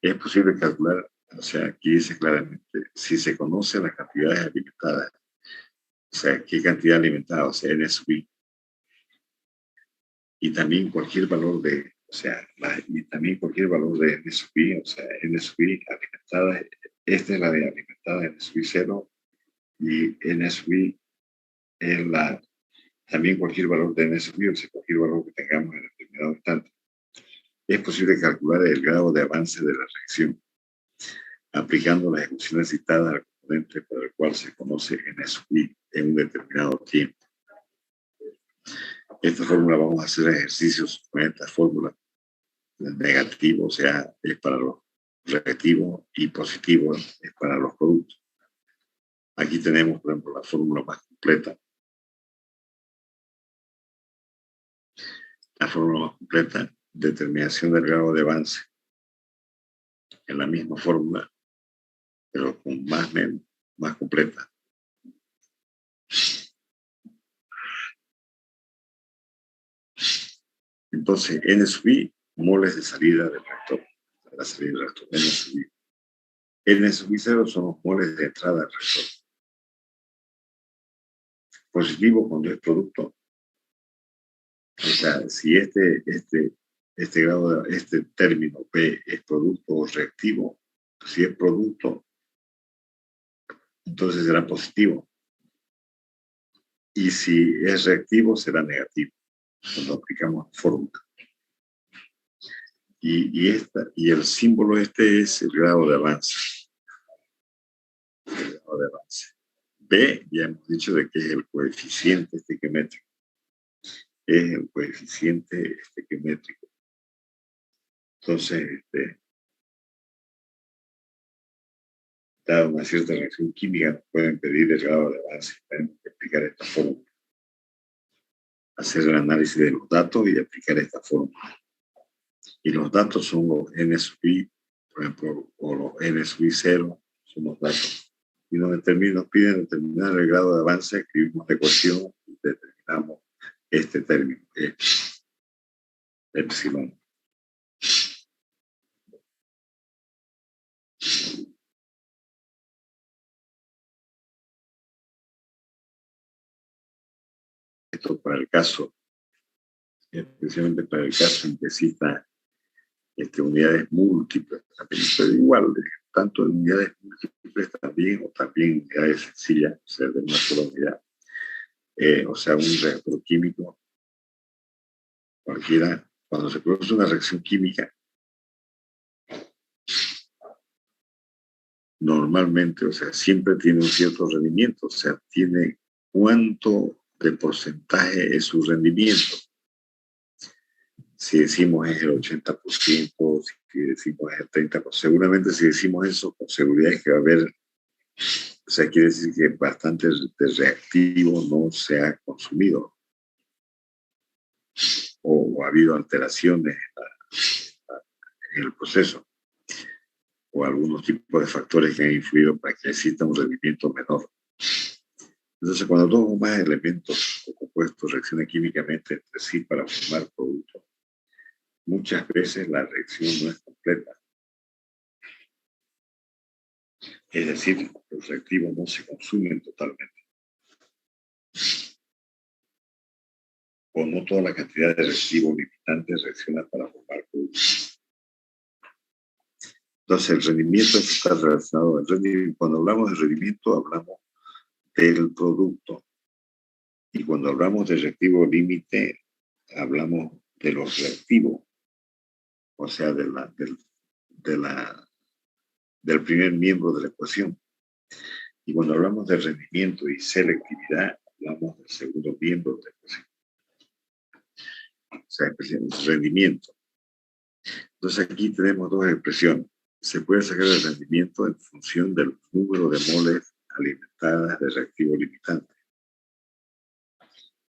[SPEAKER 1] es posible calcular, o sea, aquí dice claramente, si se conocen las cantidades alimentadas, o sea, qué cantidad alimentada, o sea, N sub I, y también cualquier valor de, o sea, y también cualquier valor de N sub I, o sea, N sub I alimentada, esta es la de alimentada N sub I 0, y N sub I es también cualquier valor de N sub I, o sea, cualquier valor que tengamos en determinado instante. Es posible calcular el grado de avance de la reacción, aplicando las ecuaciones citadas al componente para el cual se conoce N sub I en un determinado tiempo. Esta fórmula vamos a hacer ejercicios con esta fórmula. Negativo, o sea, es para los reactivos, y positivo es para los productos. Aquí tenemos, por ejemplo, la fórmula más completa. La fórmula más completa, determinación del grado de avance. En la misma fórmula, pero con más completa. Entonces, N sub I, moles de salida del reactor. La salida del reactor, N sub I. N sub I 0 son los moles de entrada del reactor. Positivo cuando es producto. O sea, si este grado, este término P es producto o reactivo, si es producto, entonces será positivo. Y si es reactivo, será negativo, cuando aplicamos la fórmula. Y el símbolo este es el grado de avance. El grado de avance. B, ya hemos dicho de que es el coeficiente estequiométrico. Es el coeficiente estequiométrico. Entonces, dada una cierta reacción química, nos pueden pedir el grado de avance. Tenemos que aplicar esta fórmula. Hacer el análisis de los datos y aplicar esta fórmula. Y los datos son los N sub I, por ejemplo, o los N sub I 0, son los datos. Y nos piden determinar el grado de avance, escribimos la ecuación y determinamos este término, epsilon. Esto para el caso, especialmente para el caso en que exista unidades múltiples, pero igual, tanto en unidades múltiples también, o también unidades sencillas, o sea, de una sola unidad. O sea, un reactor químico, cualquiera, cuando se produce una reacción química, normalmente, o sea, siempre tiene un cierto rendimiento, o sea, tiene cuánto de porcentaje es su rendimiento. Si decimos es el 80%, si decimos es el 30%, seguramente si decimos eso, con seguridad es que va a haber, o sea, quiere decir que bastante de reactivo no se ha consumido o ha habido alteraciones en el proceso o algunos tipos de factores que han influido para que exista un rendimiento menor. Entonces, cuando dos o más elementos o compuestos reaccionan químicamente entre sí para formar productos, muchas veces la reacción no es completa. Es decir, los reactivos no se consumen totalmente. O no toda la cantidad de reactivos limitantes reacciona para formar productos. Entonces, el rendimiento está relacionado al rendimiento. Cuando hablamos de rendimiento, hablamos del producto. Y cuando hablamos de reactivo límite, hablamos de los reactivos. O sea, del primer miembro de la ecuación. Y cuando hablamos de rendimiento y selectividad, hablamos del segundo miembro de la ecuación. O sea, rendimiento. Entonces aquí tenemos dos expresiones. Se puede sacar el rendimiento en función del número de moles alimentadas de reactivo limitante.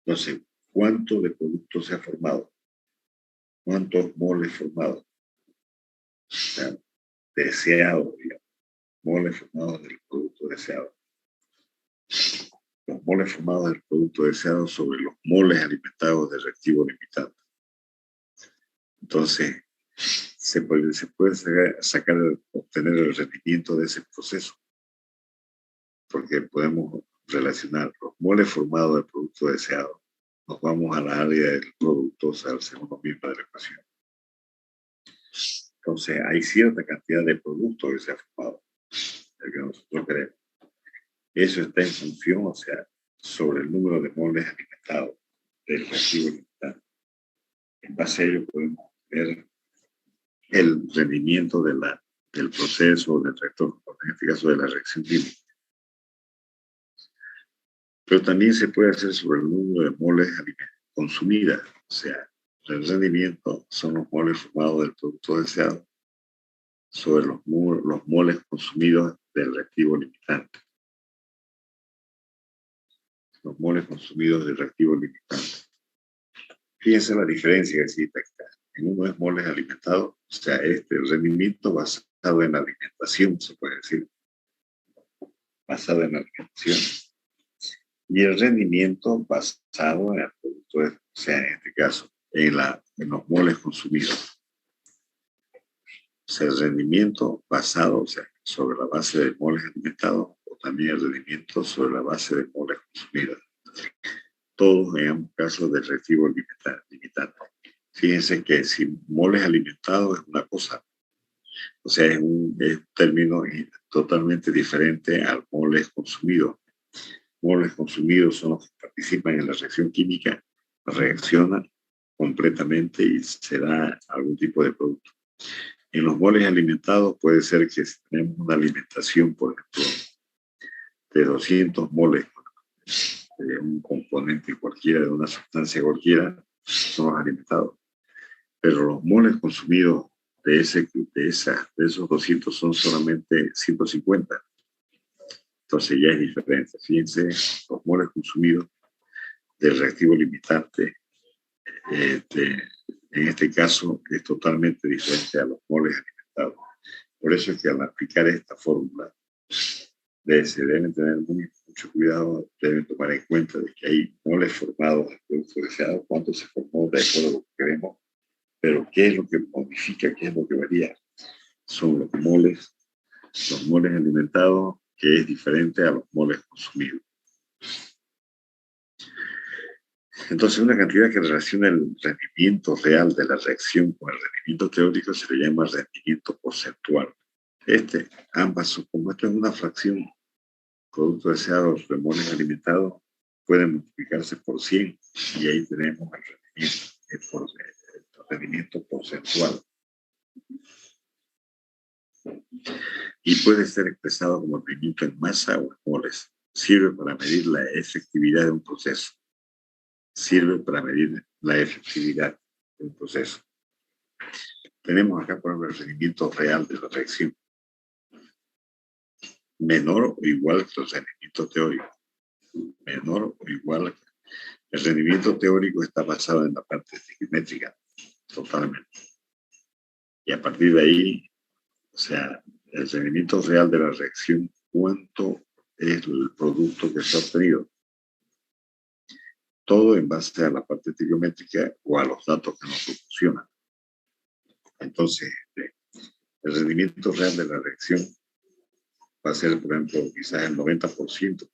[SPEAKER 1] Entonces, ¿cuánto de producto se ha formado? ¿Cuántos moles formados? O sea, deseado, digamos, moles formados del producto deseado. Los moles formados del producto deseado sobre los moles alimentados del reactivo limitante. Entonces, se puede obtener el rendimiento de ese proceso, porque podemos relacionar los moles formados del producto deseado. Nos vamos a la área del producto, o sea, al segundo miembro de la ecuación. Entonces, hay cierta cantidad de producto que se ha formado, el que nosotros queremos. Eso está en función, o sea, sobre el número de moles alimentados del reactivo limitante. En base a ello podemos ver el rendimiento del proceso, del reactor, en este caso de la reacción química. Pero también se puede hacer sobre el número de moles consumidas, o sea, el rendimiento son los moles formados del producto deseado sobre los moles consumidos del reactivo limitante. Los moles consumidos del reactivo limitante. Fíjense la diferencia que existe acá. En uno es moles alimentados, o sea, el rendimiento basado en la alimentación, se puede decir, basado en la alimentación. Y el rendimiento basado en el producto, o sea, en este caso, en los moles consumidos. O sea, el rendimiento basado, o sea, sobre la base de moles alimentados, o también el rendimiento sobre la base de moles consumidos. Todos en ambos casos del reactivo limitante. Fíjense que si moles alimentados es una cosa, o sea, es un término totalmente diferente al moles consumidos. Moles consumidos son los que participan en la reacción química, reaccionan completamente y se da algún tipo de producto. En los moles alimentados puede ser que si tenemos una alimentación, por ejemplo, de 200 moles de un componente cualquiera, de una sustancia cualquiera, son los alimentados. Pero los moles consumidos de esos 200 son solamente 150. Entonces ya es diferente. Fíjense, los moles consumidos del reactivo limitante, en este caso, es totalmente diferente a los moles alimentados. Por eso es que al aplicar esta fórmula, se deben tener mucho cuidado, deben tomar en cuenta de que hay moles formados del producto deseado, cuánto se formó de acuerdo a lo que queremos, pero qué es lo que modifica, qué es lo que varía. Son los moles alimentados, que es diferente a los moles consumidos. Entonces, una cantidad que relaciona el rendimiento real de la reacción con el rendimiento teórico se le llama rendimiento porcentual. Como esto es una fracción, producto deseado, los moles alimentados pueden multiplicarse por 100 y ahí tenemos el rendimiento porcentual. Y puede ser expresado como rendimiento en masa o en moles. Sirve para medir la efectividad de un proceso. Sirve para medir la efectividad de un proceso. Tenemos acá, por ejemplo, el rendimiento real de la reacción. Menor o igual que el rendimiento teórico. Menor o igual. El rendimiento teórico está basado en la parte estequiométrica, totalmente. Y a partir de ahí, o sea, el rendimiento real de la reacción, cuánto es el producto que se ha obtenido. Todo en base a la parte estequiométrica o a los datos que nos proporcionan. Entonces, el rendimiento real de la reacción va a ser, por ejemplo, quizás el 90%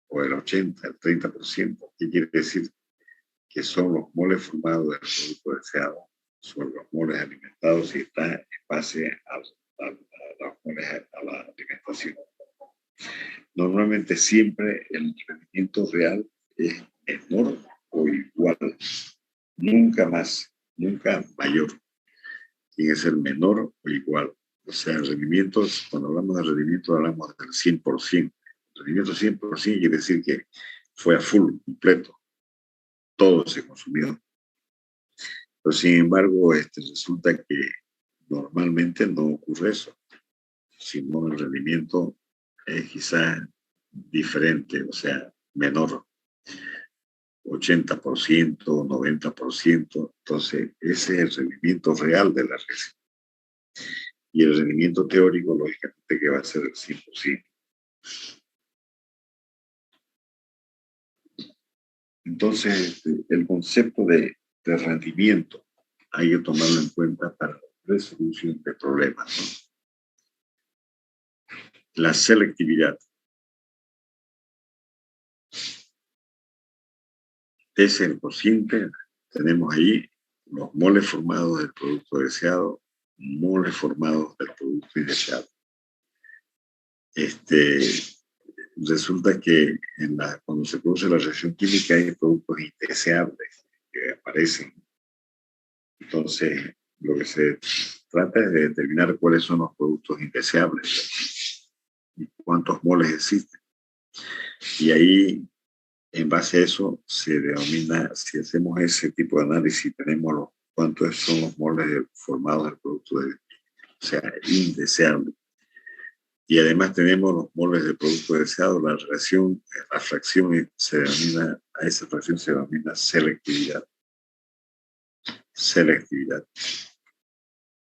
[SPEAKER 1] o el 80%, el 30%. ¿Qué quiere decir? Que son los moles formados del producto deseado, son los moles alimentados y está en base a la alimentación. Normalmente siempre el rendimiento real es menor o igual, nunca más, nunca mayor. Tiene que ser menor o igual. O sea, el rendimiento, cuando hablamos de rendimiento, hablamos del 100%. El rendimiento 100% quiere decir que fue a full, completo. Todo se consumió. Pero sin embargo, resulta que normalmente no ocurre eso, sino el rendimiento es quizás diferente, o sea, menor. 80%, 90%. Entonces, ese es el rendimiento real de la reacción. Y el rendimiento teórico, lógicamente, que va a ser el 100%. Entonces, el concepto de rendimiento hay que tomarlo en cuenta para la resolución de problemas, ¿no? La selectividad. Es el cociente. Tenemos ahí los moles formados del producto deseado, moles formados del producto indeseado. Resulta que cuando se produce la reacción química hay productos indeseables que aparecen. Entonces, lo que se trata es de determinar cuáles son los productos indeseables y cuántos moles existen. Y ahí, en base a eso, se denomina, si hacemos ese tipo de análisis, tenemos cuántos son los moles formados del producto, o sea, indeseable. Y además tenemos los moles del producto deseado. La fracción se denomina, a esa fracción se denomina selectividad. Selectividad.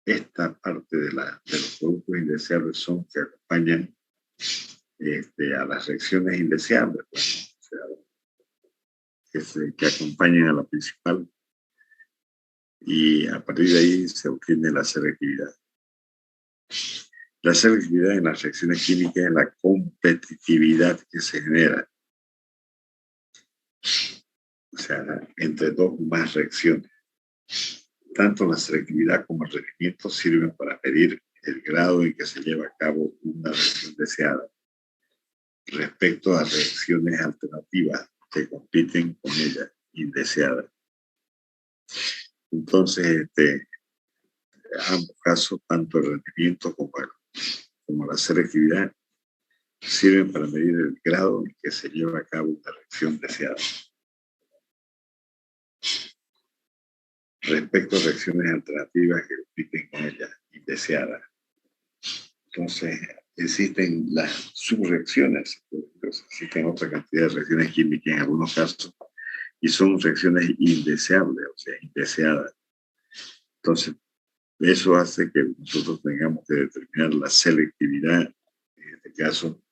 [SPEAKER 1] Esta parte de los productos indeseables son que acompañan a las reacciones indeseables, pues, o sea, que acompañan a la principal, y a partir de ahí se obtiene la selectividad. La selectividad en las reacciones químicas es la competitividad que se genera, o sea, entre dos o más reacciones. Tanto la selectividad como el rendimiento sirven para medir el grado en que se lleva a cabo una reacción deseada respecto a reacciones alternativas que compiten con ella, indeseadas. Entonces, en ambos casos, tanto el rendimiento como la selectividad sirven para medir el grado en que se lleva a cabo una reacción deseada respecto a reacciones alternativas que compiten con ella, indeseadas. Entonces, existen las subreacciones, existen otra cantidad de reacciones químicas en algunos casos, y son reacciones indeseables, o sea, indeseadas. Entonces, eso hace que nosotros tengamos que determinar la selectividad, en este caso,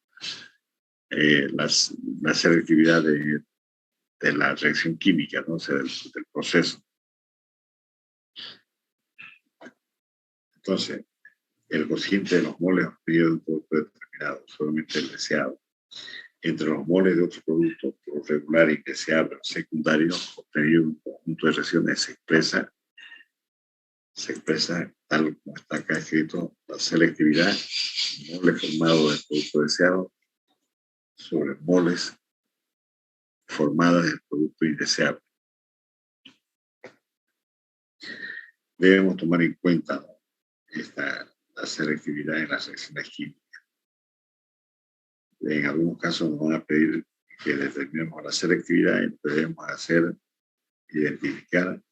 [SPEAKER 1] la selectividad de la reacción química, ¿no? O sea, del proceso. Entonces, el cociente de los moles obtenido de un producto determinado, solamente el deseado, entre los moles de otro producto, por regular, indeseable o secundario, obtenido en un conjunto de reacciones, se expresa tal como está acá escrito, la selectividad, mole formado del producto deseado sobre moles formadas del producto indeseable. Debemos tomar en cuenta, ¿no?, la selectividad en las reacciones químicas. En algunos casos nos van a pedir que determinemos la selectividad y lo que debemos hacer identificar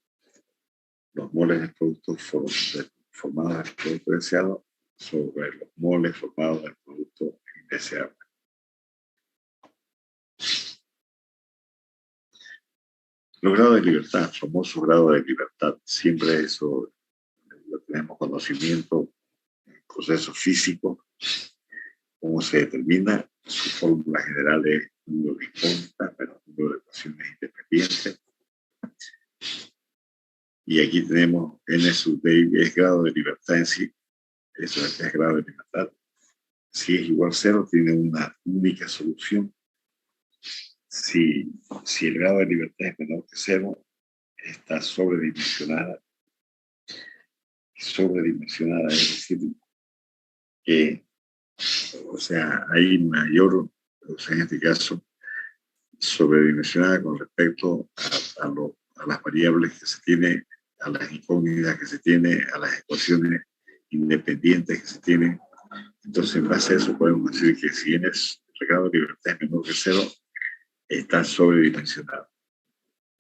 [SPEAKER 1] los moles del producto formados del producto deseado sobre los moles formados del producto indeseable. Los grados de libertad, famoso grado de libertad, siempre eso lo tenemos conocimiento en procesos físicos, cómo se determina. Su fórmula general es número de incógnita menos número de ecuaciones independientes. Y aquí tenemos n sub d, es grado de libertad en sí. Eso es grado de libertad. Si es igual a 0, tiene una única solución. Si el grado de libertad es menor que 0, está sobredimensionada. Sobredimensionada, es decir, que, o sea, hay mayor, o sea, en este caso, sobredimensionada con respecto a las variables que se tiene, a las incógnitas que se tiene, a las ecuaciones independientes que se tienen. Entonces, en base a eso, podemos decir que si el grado de libertad es menor que 0, está sobredimensionado.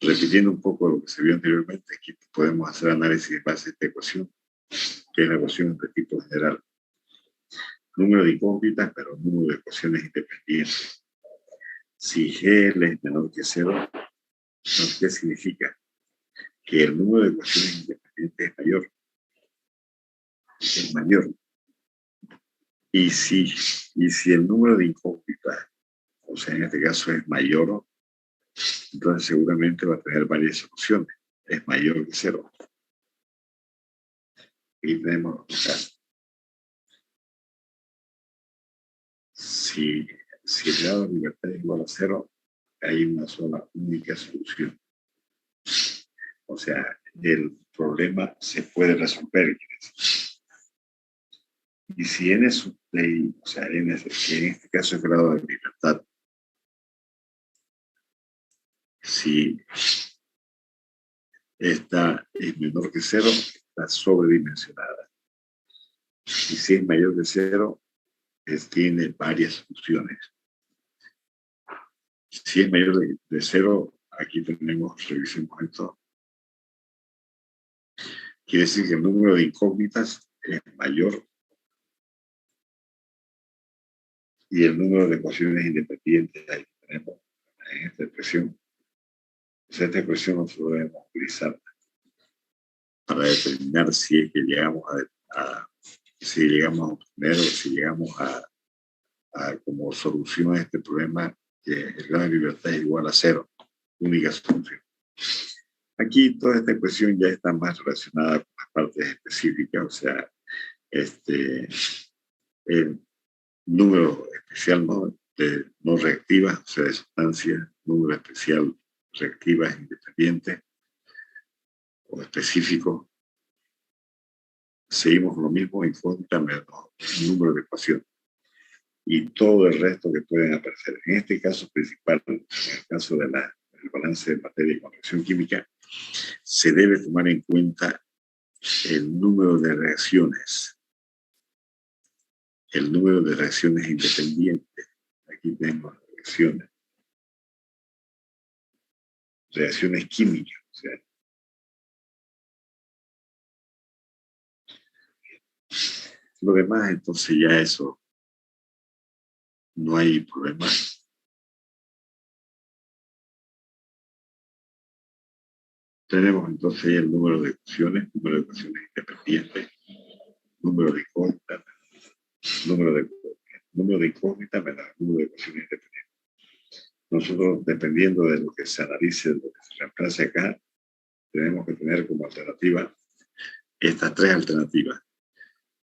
[SPEAKER 1] Repitiendo un poco lo que se vio anteriormente, aquí podemos hacer análisis en base a esta ecuación, que es la ecuación de tipo general. Número de incógnitas, pero número de ecuaciones independientes. Si GL es menor que 0, Entonces, ¿qué significa? Que el número de ecuaciones independientes es mayor. Es mayor. Y si el número de incógnitas, o sea, en este caso es mayor, entonces seguramente va a tener varias soluciones. Es mayor que 0. Y tenemos otro caso. Si el grado de libertad es igual a 0, hay una sola única solución. O sea, el problema se puede resolver. Y si n sub t, o sea, n, que en este caso es grado de libertad, si esta es menor que 0, está sobredimensionada. Y si es mayor que 0, tiene varias soluciones. Si es mayor de 0, aquí tenemos, revisemos esto, quiere decir que el número de incógnitas es mayor y el número de ecuaciones independientes, ahí tenemos en esta expresión. O sea, esta expresión nosotros debemos utilizar para determinar si es que llegamos si llegamos a obtener o si llegamos a como solución a este problema, que el grado de libertad es igual a 0, única solución. Aquí toda esta cuestión ya está más relacionada con las partes específicas, o sea, el número especial de no reactivas, o sea, de sustancias, número especial reactivas independientes o específicos. Seguimos lo mismo, incógnita menos número de ecuaciones y todo el resto que pueden aparecer. En este caso principal, en el caso del balance de materia y conversión química, se debe tomar en cuenta el número de reacciones, independientes. Aquí tenemos reacciones químicas. O sea, lo demás, entonces ya eso, no hay problema. Tenemos entonces el número de ecuaciones independientes, número de incógnitas, número de incógnitas menos el número de ecuaciones independientes. Nosotros, dependiendo de lo que se analice, de lo que se reemplace acá, tenemos que tener como alternativa estas tres alternativas.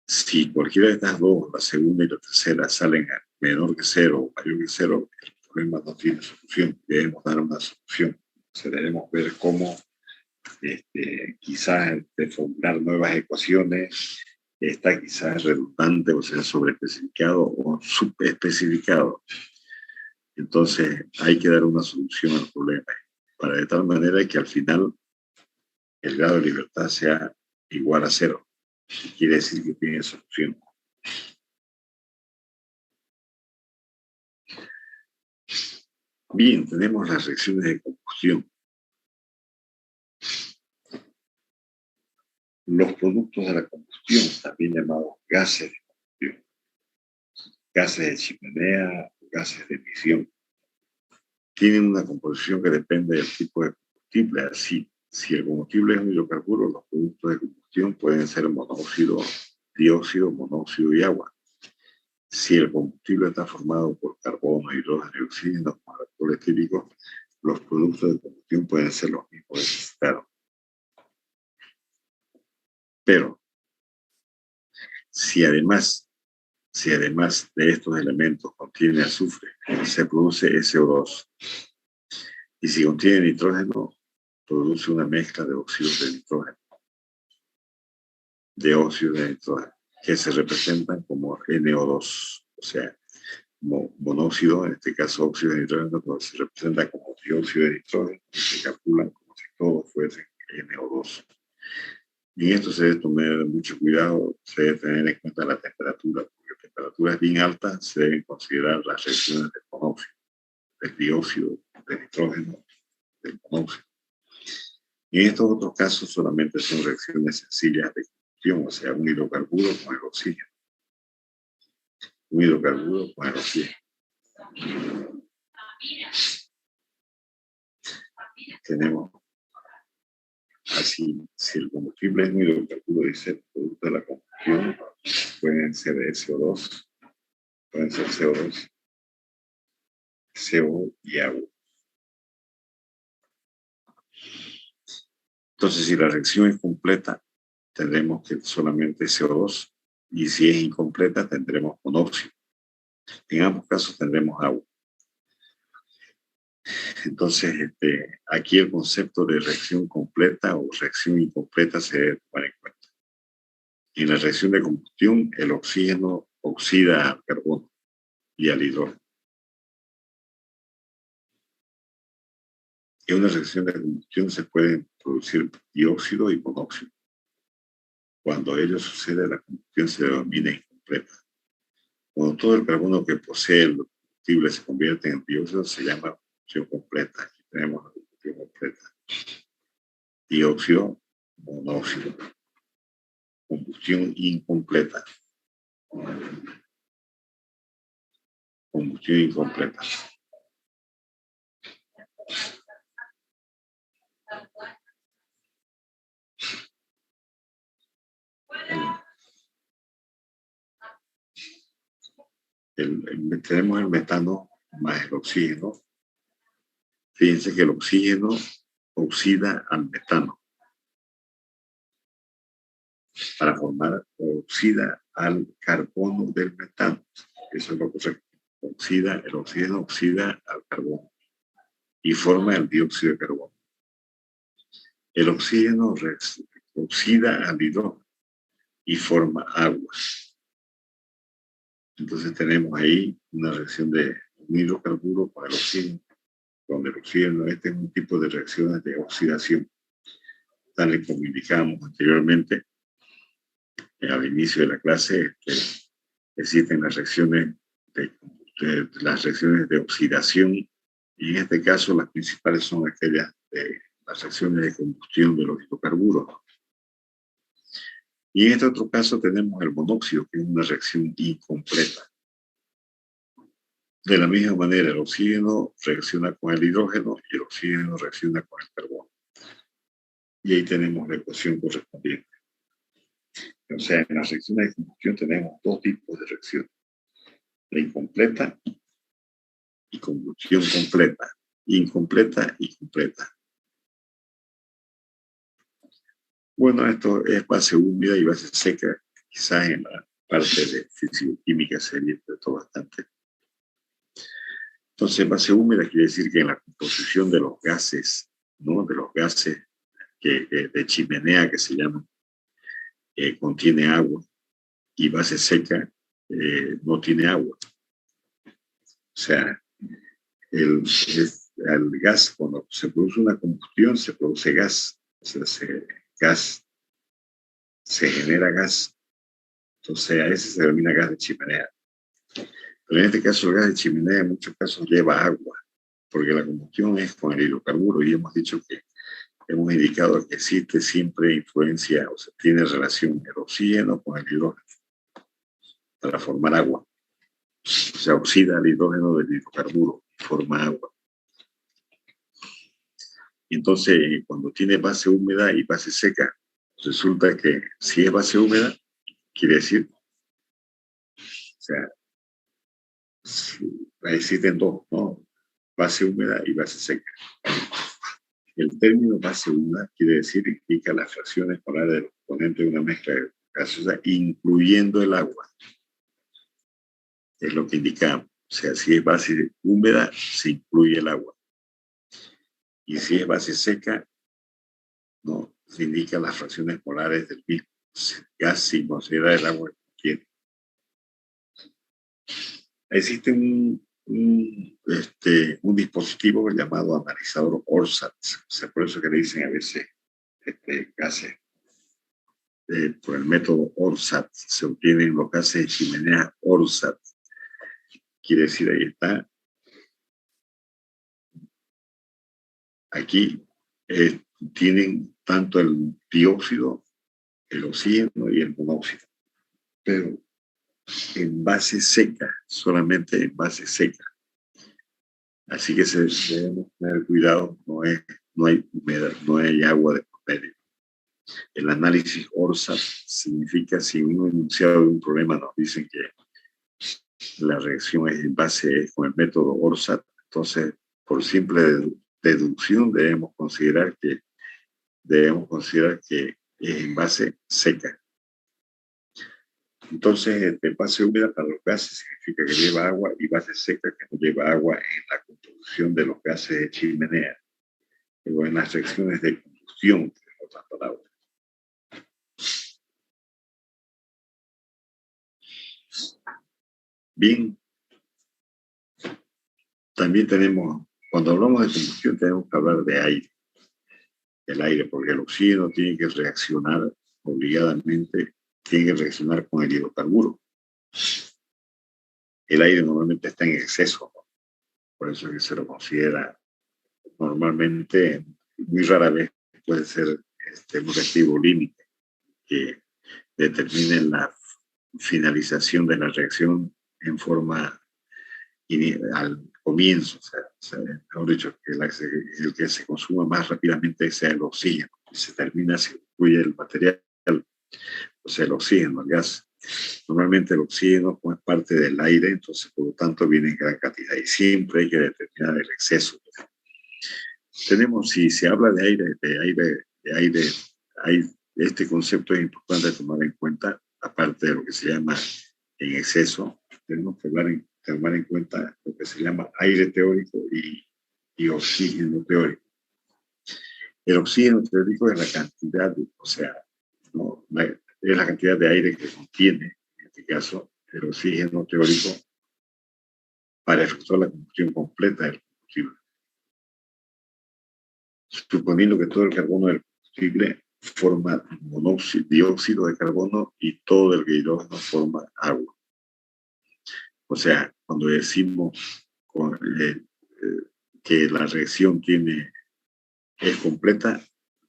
[SPEAKER 1] Si cualquiera de estas dos, la segunda y la tercera, salen a menor que 0 o mayor que 0, el problema no tiene solución. Debemos dar una solución. O sea, debemos ver cómo quizás formular nuevas ecuaciones está quizás redundante, o sea, sobreespecificado o subespecificado. Entonces hay que dar una solución al problema, para de tal manera que al final el grado de libertad sea igual a 0. Quiere decir que tiene solución. Bien, tenemos las reacciones de combustión. Los productos de la combustión, también llamados gases de combustión, gases de chimenea, gases de emisión, tienen una composición que depende del tipo de combustible. Así, si el combustible es un hidrocarburo, los productos de combustión pueden ser monóxido, dióxido, monóxido y agua. Si el combustible está formado por carbono, hidrógeno y oxígeno, como los alcoholes típicos, los productos de combustión pueden ser los mismos que se citaron. Pero, si además de estos elementos contiene azufre, se produce SO2. Y si contiene nitrógeno, produce una mezcla de óxidos de nitrógeno, que se representan como NO2, o sea, monóxido, en este caso óxido de nitrógeno, pues se representa como dióxido de nitrógeno, y se calculan como si todo fuese NO2. Y en esto se debe tomar mucho cuidado, se debe tener en cuenta la temperatura, porque a temperaturas bien altas se deben considerar las reacciones de monóxido, del dióxido de nitrógeno, del monóxido. Y en estos otros casos solamente son reacciones sencillas de combustión, o sea, un hidrocarburo con el oxígeno. Un hidrocarburo con el oxígeno. tenemos así, si el combustible es un hidrocarburo, dice, producto de la combustión, pueden ser SO2, pueden ser CO2, CO y agua. Entonces, si la reacción es completa, tendremos que solamente CO2, y si es incompleta, tendremos monóxido. En ambos casos tendremos agua. Entonces, aquí el concepto de reacción completa o reacción incompleta se debe tomar en cuenta. En la reacción de combustión, el oxígeno oxida al carbono y al hidrógeno. En una reacción de combustión se pueden producir dióxido y monóxido. Cuando ello sucede, la combustión se denomina incompleta. Cuando todo el carbono que posee el combustible se convierte en dióxido, se llama combustión completa. Aquí tenemos la combustión completa. Dióxido, monóxido. Combustión incompleta. Combustión incompleta. Tenemos el metano más el oxígeno. Fíjense que el oxígeno oxida al metano para formar, oxida al carbono del metano. Eso es lo correcto. El oxígeno oxida al carbono y forma el dióxido de carbono. El oxígeno oxida al hidrógeno y forma agua. Entonces tenemos ahí una reacción de un hidrocarburo con el oxígeno, donde el oxígeno es un tipo de reacciones de oxidación, tal como indicábamos anteriormente al inicio de la clase. Existen las reacciones las reacciones de oxidación, y en este caso las principales son aquellas de las reacciones de combustión de los hidrocarburos. Y en este otro caso tenemos el monóxido, que es una reacción incompleta. De la misma manera, el oxígeno reacciona con el hidrógeno y el oxígeno reacciona con el carbono. Y ahí tenemos la ecuación correspondiente. O sea, en las reacciones de combustión tenemos dos tipos de reacciones: la incompleta y combustión completa, incompleta y completa. Bueno, esto es base húmeda y base seca. Quizás en la parte de físico-química se interpretó bastante. Entonces, base húmeda quiere decir que en la composición de los gases, ¿no? De los gases de chimenea, que se llaman, contiene agua, y base seca no tiene agua. O sea, el gas, cuando se produce una combustión, se produce gas. O sea, se genera gas. Entonces, a ese se denomina gas de chimenea. Pero en este caso, el gas de chimenea en muchos casos lleva agua, porque la combustión es con el hidrocarburo, y hemos dicho que hemos indicado que existe siempre influencia, o sea, tiene relación el oxígeno con el hidrógeno para formar agua. O sea, oxida el hidrógeno del hidrocarburo, forma agua. Y entonces, cuando tiene base húmeda y base seca, resulta que si es base húmeda, quiere decir, o sea, existen dos, ¿no? Base húmeda y base seca. El término base húmeda quiere decir, indica las fracciones polares del componente de una mezcla gaseosa, incluyendo el agua. Es lo que indicamos. O sea, si es base húmeda, se incluye el agua. Y si es base seca, no, se indican las fracciones polares del mismo gas sin considerar el agua que contiene. Existe un dispositivo llamado analizador ORSAT. O sea, por eso que le dicen a veces gases. Por el método ORSAT se obtienen los gases de chimenea ORSAT. Quiere decir, ahí está. Aquí tienen tanto el dióxido, el oxígeno y el monóxido, pero en base seca, solamente en base seca. Así que debemos tener cuidado, no es no hay humedad, no hay agua de por medio. El análisis ORSAT significa si un enunciado de un problema nos dicen que la reacción es en base con el método ORSAT, entonces por simple deducción debemos considerar que es en base seca. Entonces, base húmeda para los gases significa que lleva agua y base seca que no lleva agua en la composición de los gases de chimenea, o en las reacciones de combustión, en otras palabras. Bien, también tenemos, cuando hablamos de combustión, tenemos que hablar de aire. El aire, porque el oxígeno tiene que reaccionar obligadamente, tiene que reaccionar con el hidrocarburo. El aire normalmente está en exceso, ¿no? Por eso es que se lo considera normalmente, muy rara vez puede ser un reactivo límite que determine la finalización de la reacción en forma al comienzo, o sea, mejor dicho, que el que se consuma más rápidamente sea el oxígeno, y se termina, se incluye el material, o sea, el oxígeno, el gas. Normalmente el oxígeno es parte del aire, entonces por lo tanto viene en gran cantidad y siempre hay que determinar el exceso. Tenemos, si se habla de aire, este concepto es importante tomar en cuenta, aparte de lo que se llama en exceso, tenemos que tomar en cuenta lo que se llama aire teórico y oxígeno teórico. El oxígeno teórico es la cantidad, o sea, ¿no? Es la cantidad de aire que contiene, en este caso, el oxígeno teórico para efectuar la combustión completa del combustible. Suponiendo que todo el carbono del combustible forma dióxido de carbono y todo el hidrógeno forma agua. O sea, cuando decimos que la reacción es completa,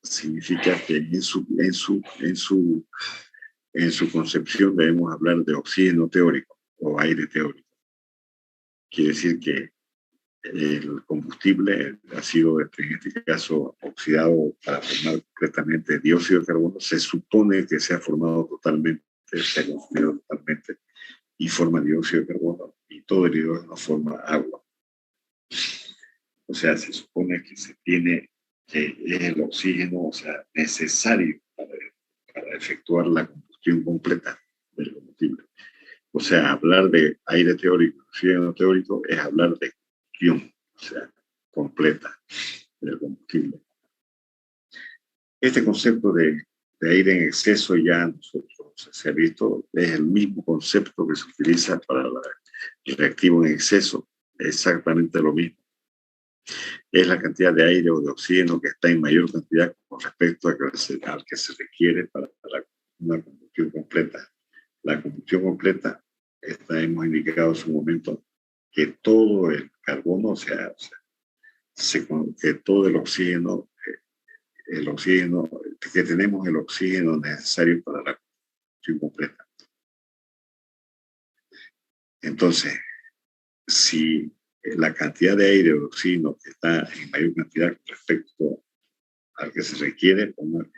[SPEAKER 1] significa que en su concepción debemos hablar de oxígeno teórico o aire teórico. Quiere decir que el combustible ha sido, en este caso, oxidado para formar completamente dióxido de carbono. Se supone que se ha formado totalmente, se ha consumido totalmente y forma dióxido de carbono y todo el hidrógeno forma agua. O sea, se supone que se tiene que es el oxígeno, o sea, necesario para efectuar la combustión completa del combustible. O sea, hablar de aire teórico, oxígeno teórico, es hablar de combustión, o sea, completa del combustible. Este concepto de aire en exceso ya nosotros se ha visto, es el mismo concepto que se utiliza para el reactivo en exceso, exactamente lo mismo. Es la cantidad de aire o de oxígeno que está en mayor cantidad con respecto al que se requiere para una combustión completa. La combustión completa, hemos indicado en su momento que todo el carbono, o sea que todo el oxígeno, que tenemos el oxígeno necesario para la combustión completa. Entonces, si la cantidad de aire o de oxígeno que está en mayor cantidad con respecto al que se requiere,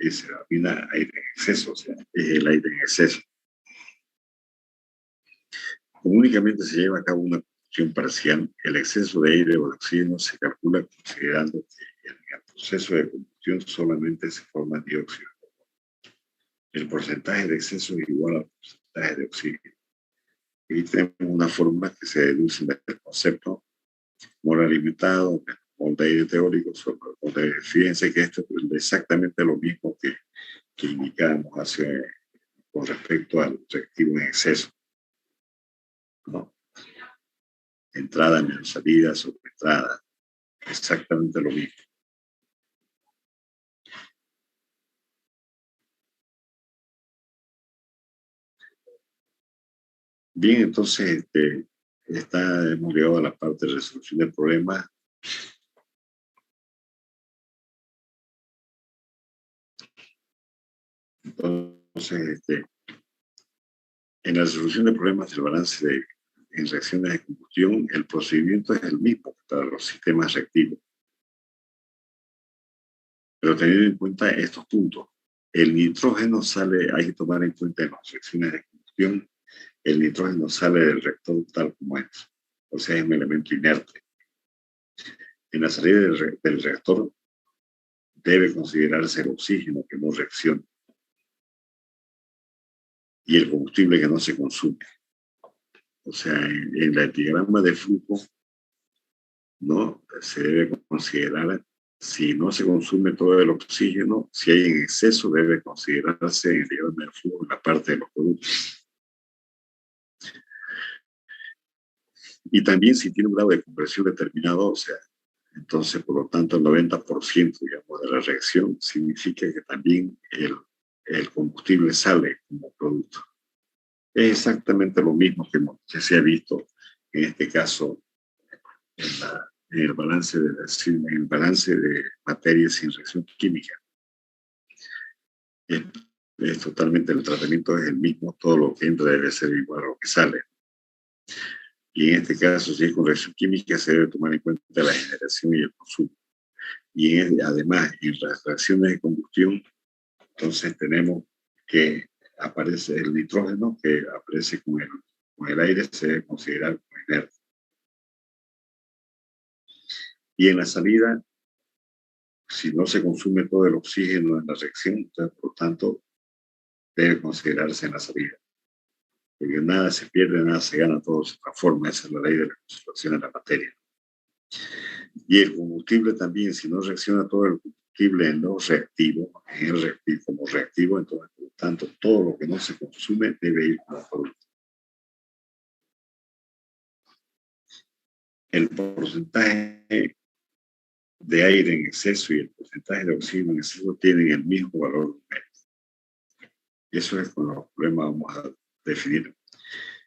[SPEAKER 1] se denomina aire en exceso, o sea, es el aire en exceso. Como únicamente se lleva a cabo una combustión parcial, el exceso de aire o de oxígeno se calcula considerando que en el proceso de combustión solamente se forma dióxido. El porcentaje de exceso es igual al porcentaje de oxígeno. Y tenemos una fórmula que se deduce del concepto mol alimentado, mol de aire teórico, donde fíjense que esto es exactamente lo mismo que indicábamos con respecto al reactivo en exceso. ¿No? Entrada menos salida sobre entrada, exactamente lo mismo. Bien, entonces hemos llegado a la parte de resolución del problema. Entonces, en la resolución de problemas del balance en reacciones de combustión, el procedimiento es el mismo para los sistemas reactivos. Pero teniendo en cuenta estos puntos, el nitrógeno sale, hay que tomar en cuenta en las reacciones de combustión, el nitrógeno sale del reactor tal como es, o sea, es un elemento inerte. En la salida del reactor debe considerarse el oxígeno que no reacciona y el combustible que no se consume. O sea, en el diagrama de flujo, ¿no? Se debe considerar, si no se consume todo el oxígeno, si hay en exceso, debe considerarse en el diagrama de flujo en la parte de los productos. Y también si tiene un grado de compresión determinado, o sea, entonces, por lo tanto, el 90%, digamos, de la reacción significa que también el combustible sale como producto. Es exactamente lo mismo que se ha visto en este caso en el balance de materias sin reacción química. Es totalmente, el tratamiento es el mismo, todo lo que entra debe ser igual a lo que sale. Y en este caso, si es con reacción química, se debe tomar en cuenta la generación y el consumo. Y además, en las reacciones de combustión, entonces tenemos que aparece el nitrógeno, que aparece con el aire, se debe considerar como inerte. Y en la salida, si no se consume todo el oxígeno en la reacción, entonces, por lo tanto, debe considerarse en la salida. Porque nada se pierde, nada se gana, todo se transforma. Esa es la ley de la conservación de la materia. Y el combustible también, si no reacciona todo el combustible en lo reactivo, como reactivo, entonces, por lo tanto, todo lo que no se consume debe ir como producto. El porcentaje de aire en exceso y el porcentaje de oxígeno en exceso tienen el mismo valor numérico. Eso es con los problemas vamos a definir.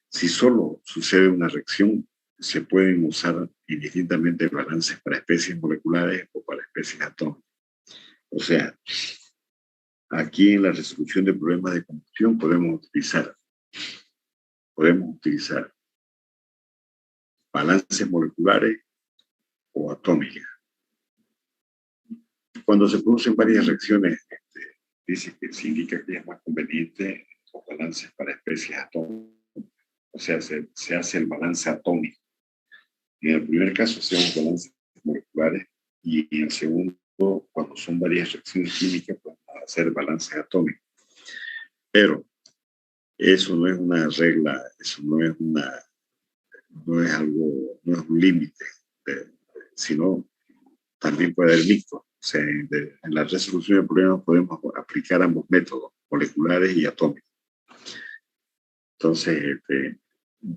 [SPEAKER 1] Si solo sucede una reacción, se pueden usar indistintamente balances para especies moleculares o para especies atómicas. O sea, aquí en la resolución de problemas de combustión podemos utilizar balances moleculares o atómicas. Cuando se producen varias reacciones, dice que se indica que es más conveniente los balances para especies atómicas. O sea, se hace el balance atómico. En el primer caso hacemos balances moleculares y en el segundo, cuando son varias reacciones químicas, podemos hacer balances atómicos. Pero eso no es una regla, eso no es algo, no es un límite, sino también puede haber mixto. O sea, en la resolución de problemas podemos aplicar ambos métodos, moleculares y atómicos. Entonces,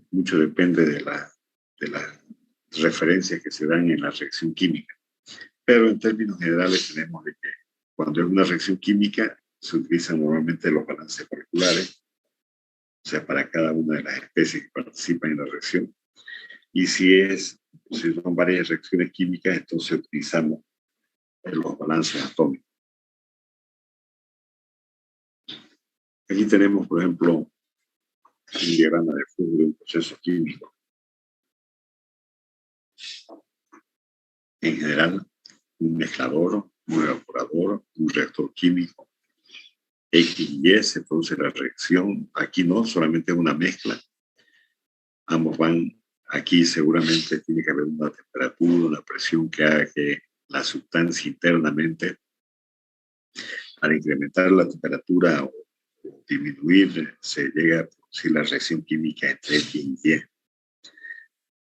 [SPEAKER 1] mucho depende de las referencias que se dan en la reacción química. Pero en términos generales tenemos de que cuando es una reacción química se utilizan normalmente los balances moleculares, o sea, para cada una de las especies que participan en la reacción. Y si son varias reacciones químicas, entonces utilizamos los balances atómicos. Aquí tenemos, por ejemplo, un diagrama de flujo de un proceso químico. En general, un mezclador, un evaporador, un reactor químico. X y Y se produce la reacción. Aquí no, solamente es una mezcla. Ambos van, aquí seguramente tiene que haber una temperatura, una presión que haga que la sustancia internamente, al incrementar la temperatura o disminuir, se llega a producir la reacción química entre X y Y.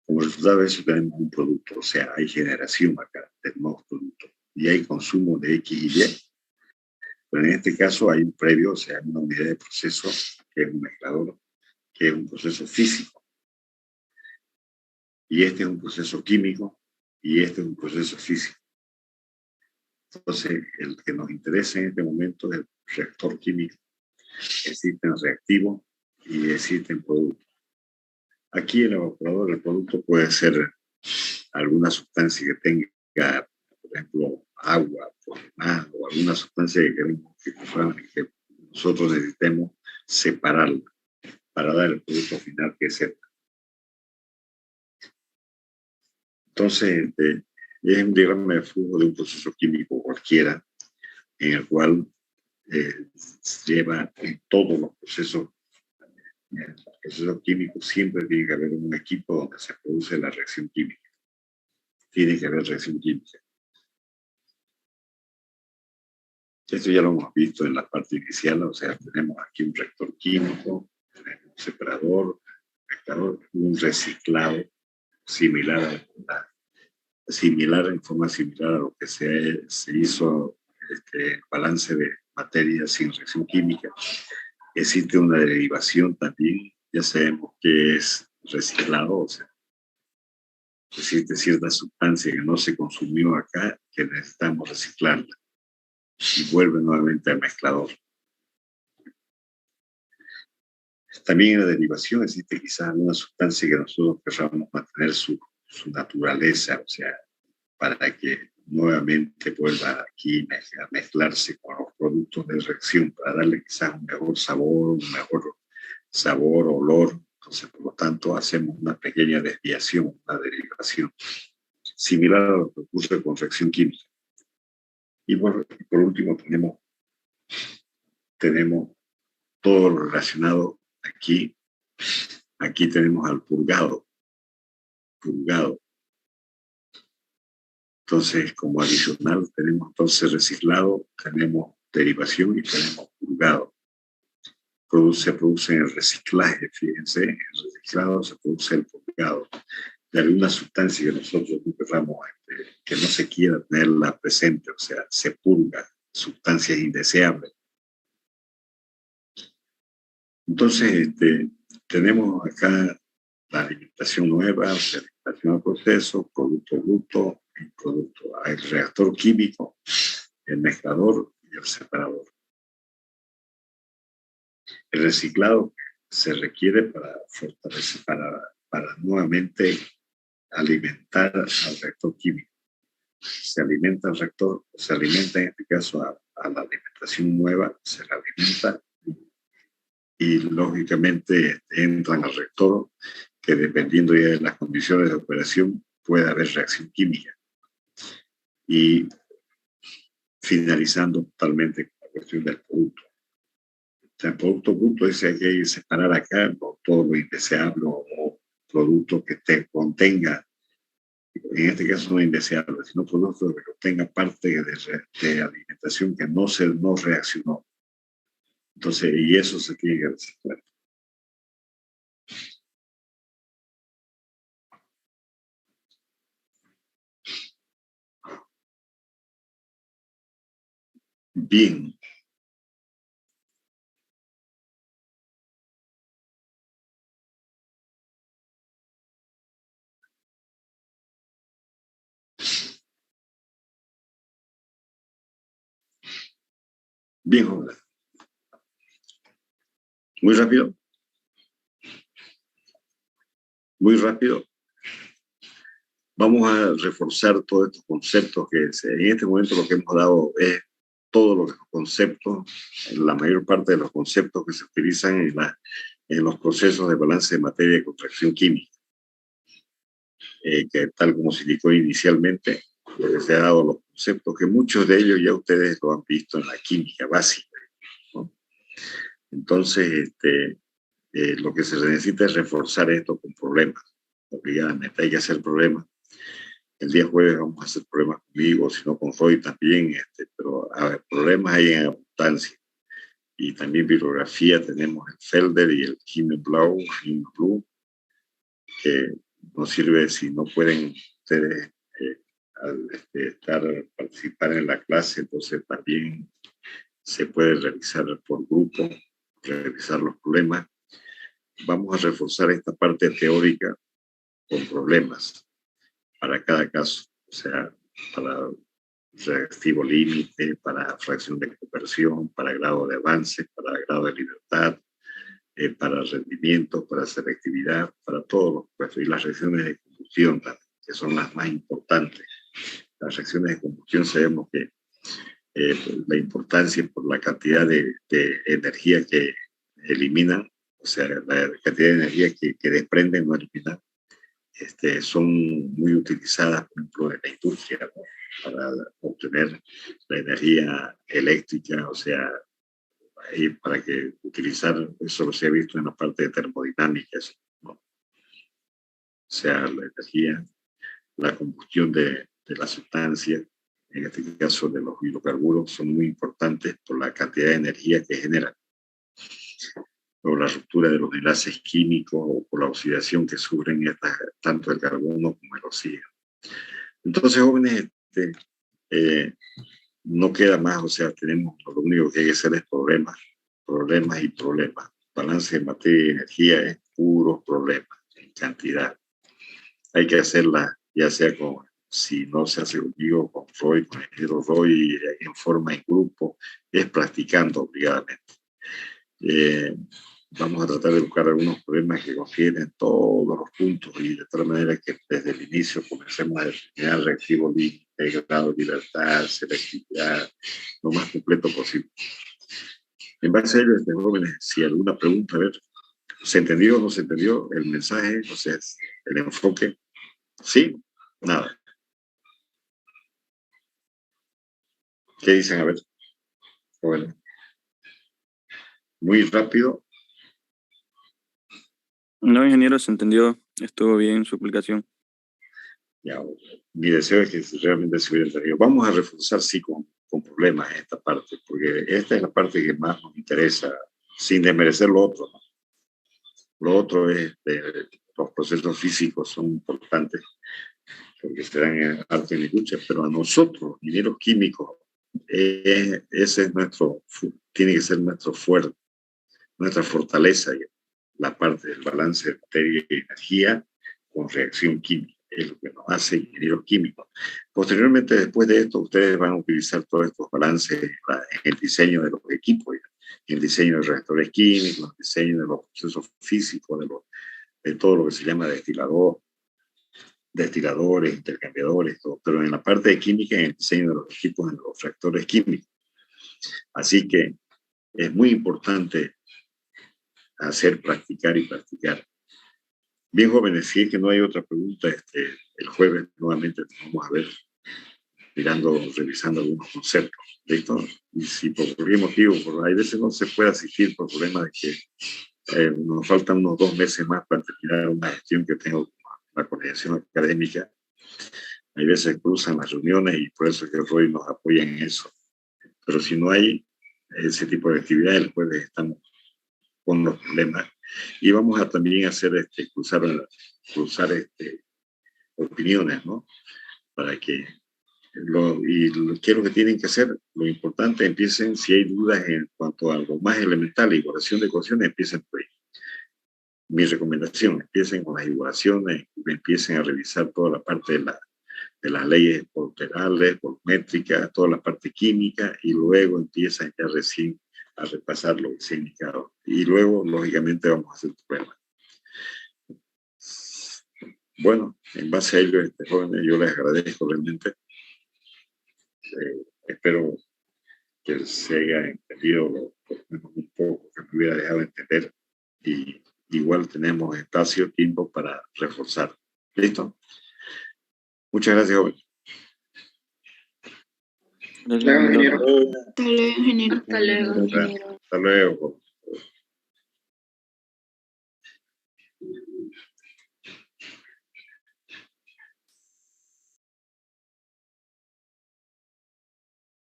[SPEAKER 1] Como resultado de eso tenemos un producto, o sea, hay generación acá de nuevos productos y hay consumo de X y Y. Pero en este caso hay un previo, o sea, una unidad de proceso que es un mezclador, que es un proceso físico. Y este es un proceso químico y este es un proceso físico. Entonces, el que nos interesa en este momento es el reactor químico. Existen reactivos y existen productos. Aquí el evaporador del producto puede ser alguna sustancia que tenga, por ejemplo, agua, o alguna sustancia que queremos que nosotros necesitemos separarla para dar el producto final que es el. Entonces, es un diagrama de flujo de un proceso químico cualquiera en el cual lleva en todos los procesos. En los procesos químicos siempre tiene que haber un equipo donde se produce la reacción química. Tiene que haber reacción química. Esto ya lo hemos visto en la parte inicial, o sea, tenemos aquí un reactor químico, tenemos un separador, un reciclado similar en forma similar a lo que se hizo balance de materia sin reacción química. Existe una derivación también, ya sabemos que es reciclado, o sea, existe cierta sustancia que no se consumió acá, que necesitamos reciclarla y vuelve nuevamente al mezclador. También en la derivación existe quizás alguna sustancia que nosotros queramos mantener su naturaleza, o sea, para que nuevamente vuelva aquí a mezclarse con los productos de reacción, para darle quizás un mejor sabor, olor. Entonces, por lo tanto, hacemos una pequeña desviación, una derivación, similar a lo que ocurre con reacción química. Y por último, tenemos todo lo relacionado aquí. Aquí tenemos al purgado. Entonces, como adicional, tenemos entonces reciclado, tenemos derivación y tenemos purgado. Se produce el reciclaje, fíjense, en el reciclado se produce el purgado de alguna sustancia que nosotros no queramos, que no se quiera tenerla presente, o sea, se purga sustancias indeseables. Entonces, tenemos acá la alimentación nueva, o sea, alimentación al proceso, producto bruto, el reactor químico, el mezclador y el separador. El reciclado se requiere para fortalecer, para nuevamente alimentar al reactor químico. Se alimenta el reactor, se alimenta en este caso a la alimentación nueva, se la alimenta y lógicamente entran al reactor, que dependiendo ya de las condiciones de operación puede haber reacción química. Y finalizando totalmente con la cuestión del producto. O sea, el producto bruto es que hay que separar acá todo lo indeseable o producto que contenga, en este caso no indeseable, sino producto que contenga parte de alimentación que no reaccionó. Entonces, y eso se tiene que reciclar. Bien. Bien, joven. Muy rápido. Muy rápido. Vamos a reforzar todos estos conceptos que en este momento lo que hemos dado es todos los conceptos, la mayor parte de los conceptos que se utilizan en los procesos de balance de materia y contracción química, que tal como se indicó inicialmente, se ha dado los conceptos que muchos de ellos ya ustedes lo han visto en la química básica, ¿no? Entonces, lo que se necesita es reforzar esto con problemas. Obligadamente hay que hacer problemas. El día jueves vamos a hacer problemas conmigo, si no con Roy también, pero a ver, problemas hay en abundancia. Y también bibliografía, tenemos el Felder y el Himmel Blue, que nos sirve si no pueden ustedes participar en la clase, entonces también se puede realizar por grupo, revisar los problemas. Vamos a reforzar esta parte teórica con problemas para cada caso, o sea, para reactivo límite, para fracción de conversión, para grado de avance, para grado de libertad, para rendimiento, para selectividad, para todos los puestos, y las reacciones de combustión, que son las más importantes. Las reacciones de combustión sabemos que la importancia por la cantidad de energía que eliminan, o sea, la cantidad de energía que desprenden, no eliminan, son muy utilizadas, por ejemplo, en la industria, ¿no? para obtener la energía eléctrica, o sea, y para que utilizar, eso se ha visto en la parte de termodinámica, ¿no? O sea, la energía, la combustión de la sustancia, en este caso de los hidrocarburos, son muy importantes por la cantidad de energía que generan, por la ruptura de los enlaces químicos o por la oxidación que sufren tanto el carbono como el oxígeno. Entonces, jóvenes, no queda más, o sea, tenemos, lo único que hay que hacer es problemas y problemas. Balance de materia y energía es puros problemas en cantidad. Hay que hacerla, ya sea con, si no se hace conmigo, con Roy, con el ingeniero Roy, en forma en grupo, es practicando obligadamente. Vamos a tratar de buscar algunos problemas que confieren todos los puntos y de tal manera que desde el inicio comencemos a determinar reactivo límite, grado de libertad, selectividad, lo más completo posible. En base a ello, jóvenes, si alguna pregunta, a ver, ¿se entendió o no se entendió el mensaje? O sea, el enfoque. ¿Sí? Nada. ¿Qué dicen? A ver. Bueno. Muy rápido.
[SPEAKER 2] No, ingeniero, se entendió. Estuvo bien su explicación.
[SPEAKER 1] Ya, mi deseo es que realmente se hubiera entendido. Vamos a reforzar, sí, con problemas en esta parte, porque esta es la parte que más nos interesa, sin desmerecer lo otro, ¿no? Lo otro es, los procesos físicos son importantes, porque se dan en arte y lucha, pero a nosotros, ingenieros químicos, ese es tiene que ser nuestro fuerte, nuestra fortaleza, la parte del balance de materia y energía con reacción química, es lo que nos hace ingenieros químicos. Posteriormente, después de esto, ustedes van a utilizar todos estos balances en el diseño de los equipos, en el diseño de reactores químicos, en el diseño de los procesos físicos, de todo lo que se llama destiladores, intercambiadores, todo, pero en la parte de química, en el diseño de los equipos, en los reactores químicos. Así que es muy importante hacer, practicar y practicar. Bien, jóvenes, si es que no hay otra pregunta, el jueves nuevamente nos vamos a ver revisando algunos conceptos. ¿Listo? Y si por cualquier motivo, hay veces no se puede asistir por problemas de que nos faltan unos 2 meses más para terminar una gestión que tengo con la coordinación académica. Hay veces cruzan las reuniones y por eso es que Roy nos apoya en eso. Pero si no hay ese tipo de actividad, el jueves estamos con los problemas. Y vamos a también hacer cruzar opiniones, ¿no? Para que ¿qué es lo que tienen que hacer? Lo importante, empiecen, si hay dudas en cuanto a algo más elemental, la igualación de ecuaciones, empiecen por ahí. Mi recomendación, empiecen con las igualaciones, empiecen a revisar toda la parte de las leyes porterales, volumétricas, toda la parte química, y luego empiezan ya recién a repasar lo que se ha indicado. Y luego, lógicamente, vamos a hacer pruebas. Bueno, en base a ello, jóvenes, yo les agradezco realmente. Espero que se haya entendido por lo menos un poco, que me hubiera dejado entender. Y igual tenemos espacio, tiempo para reforzar. ¿Listo? Muchas gracias, joven.
[SPEAKER 2] Gracias, ingeniero.
[SPEAKER 3] Hasta luego, ingeniero.
[SPEAKER 1] Hasta luego.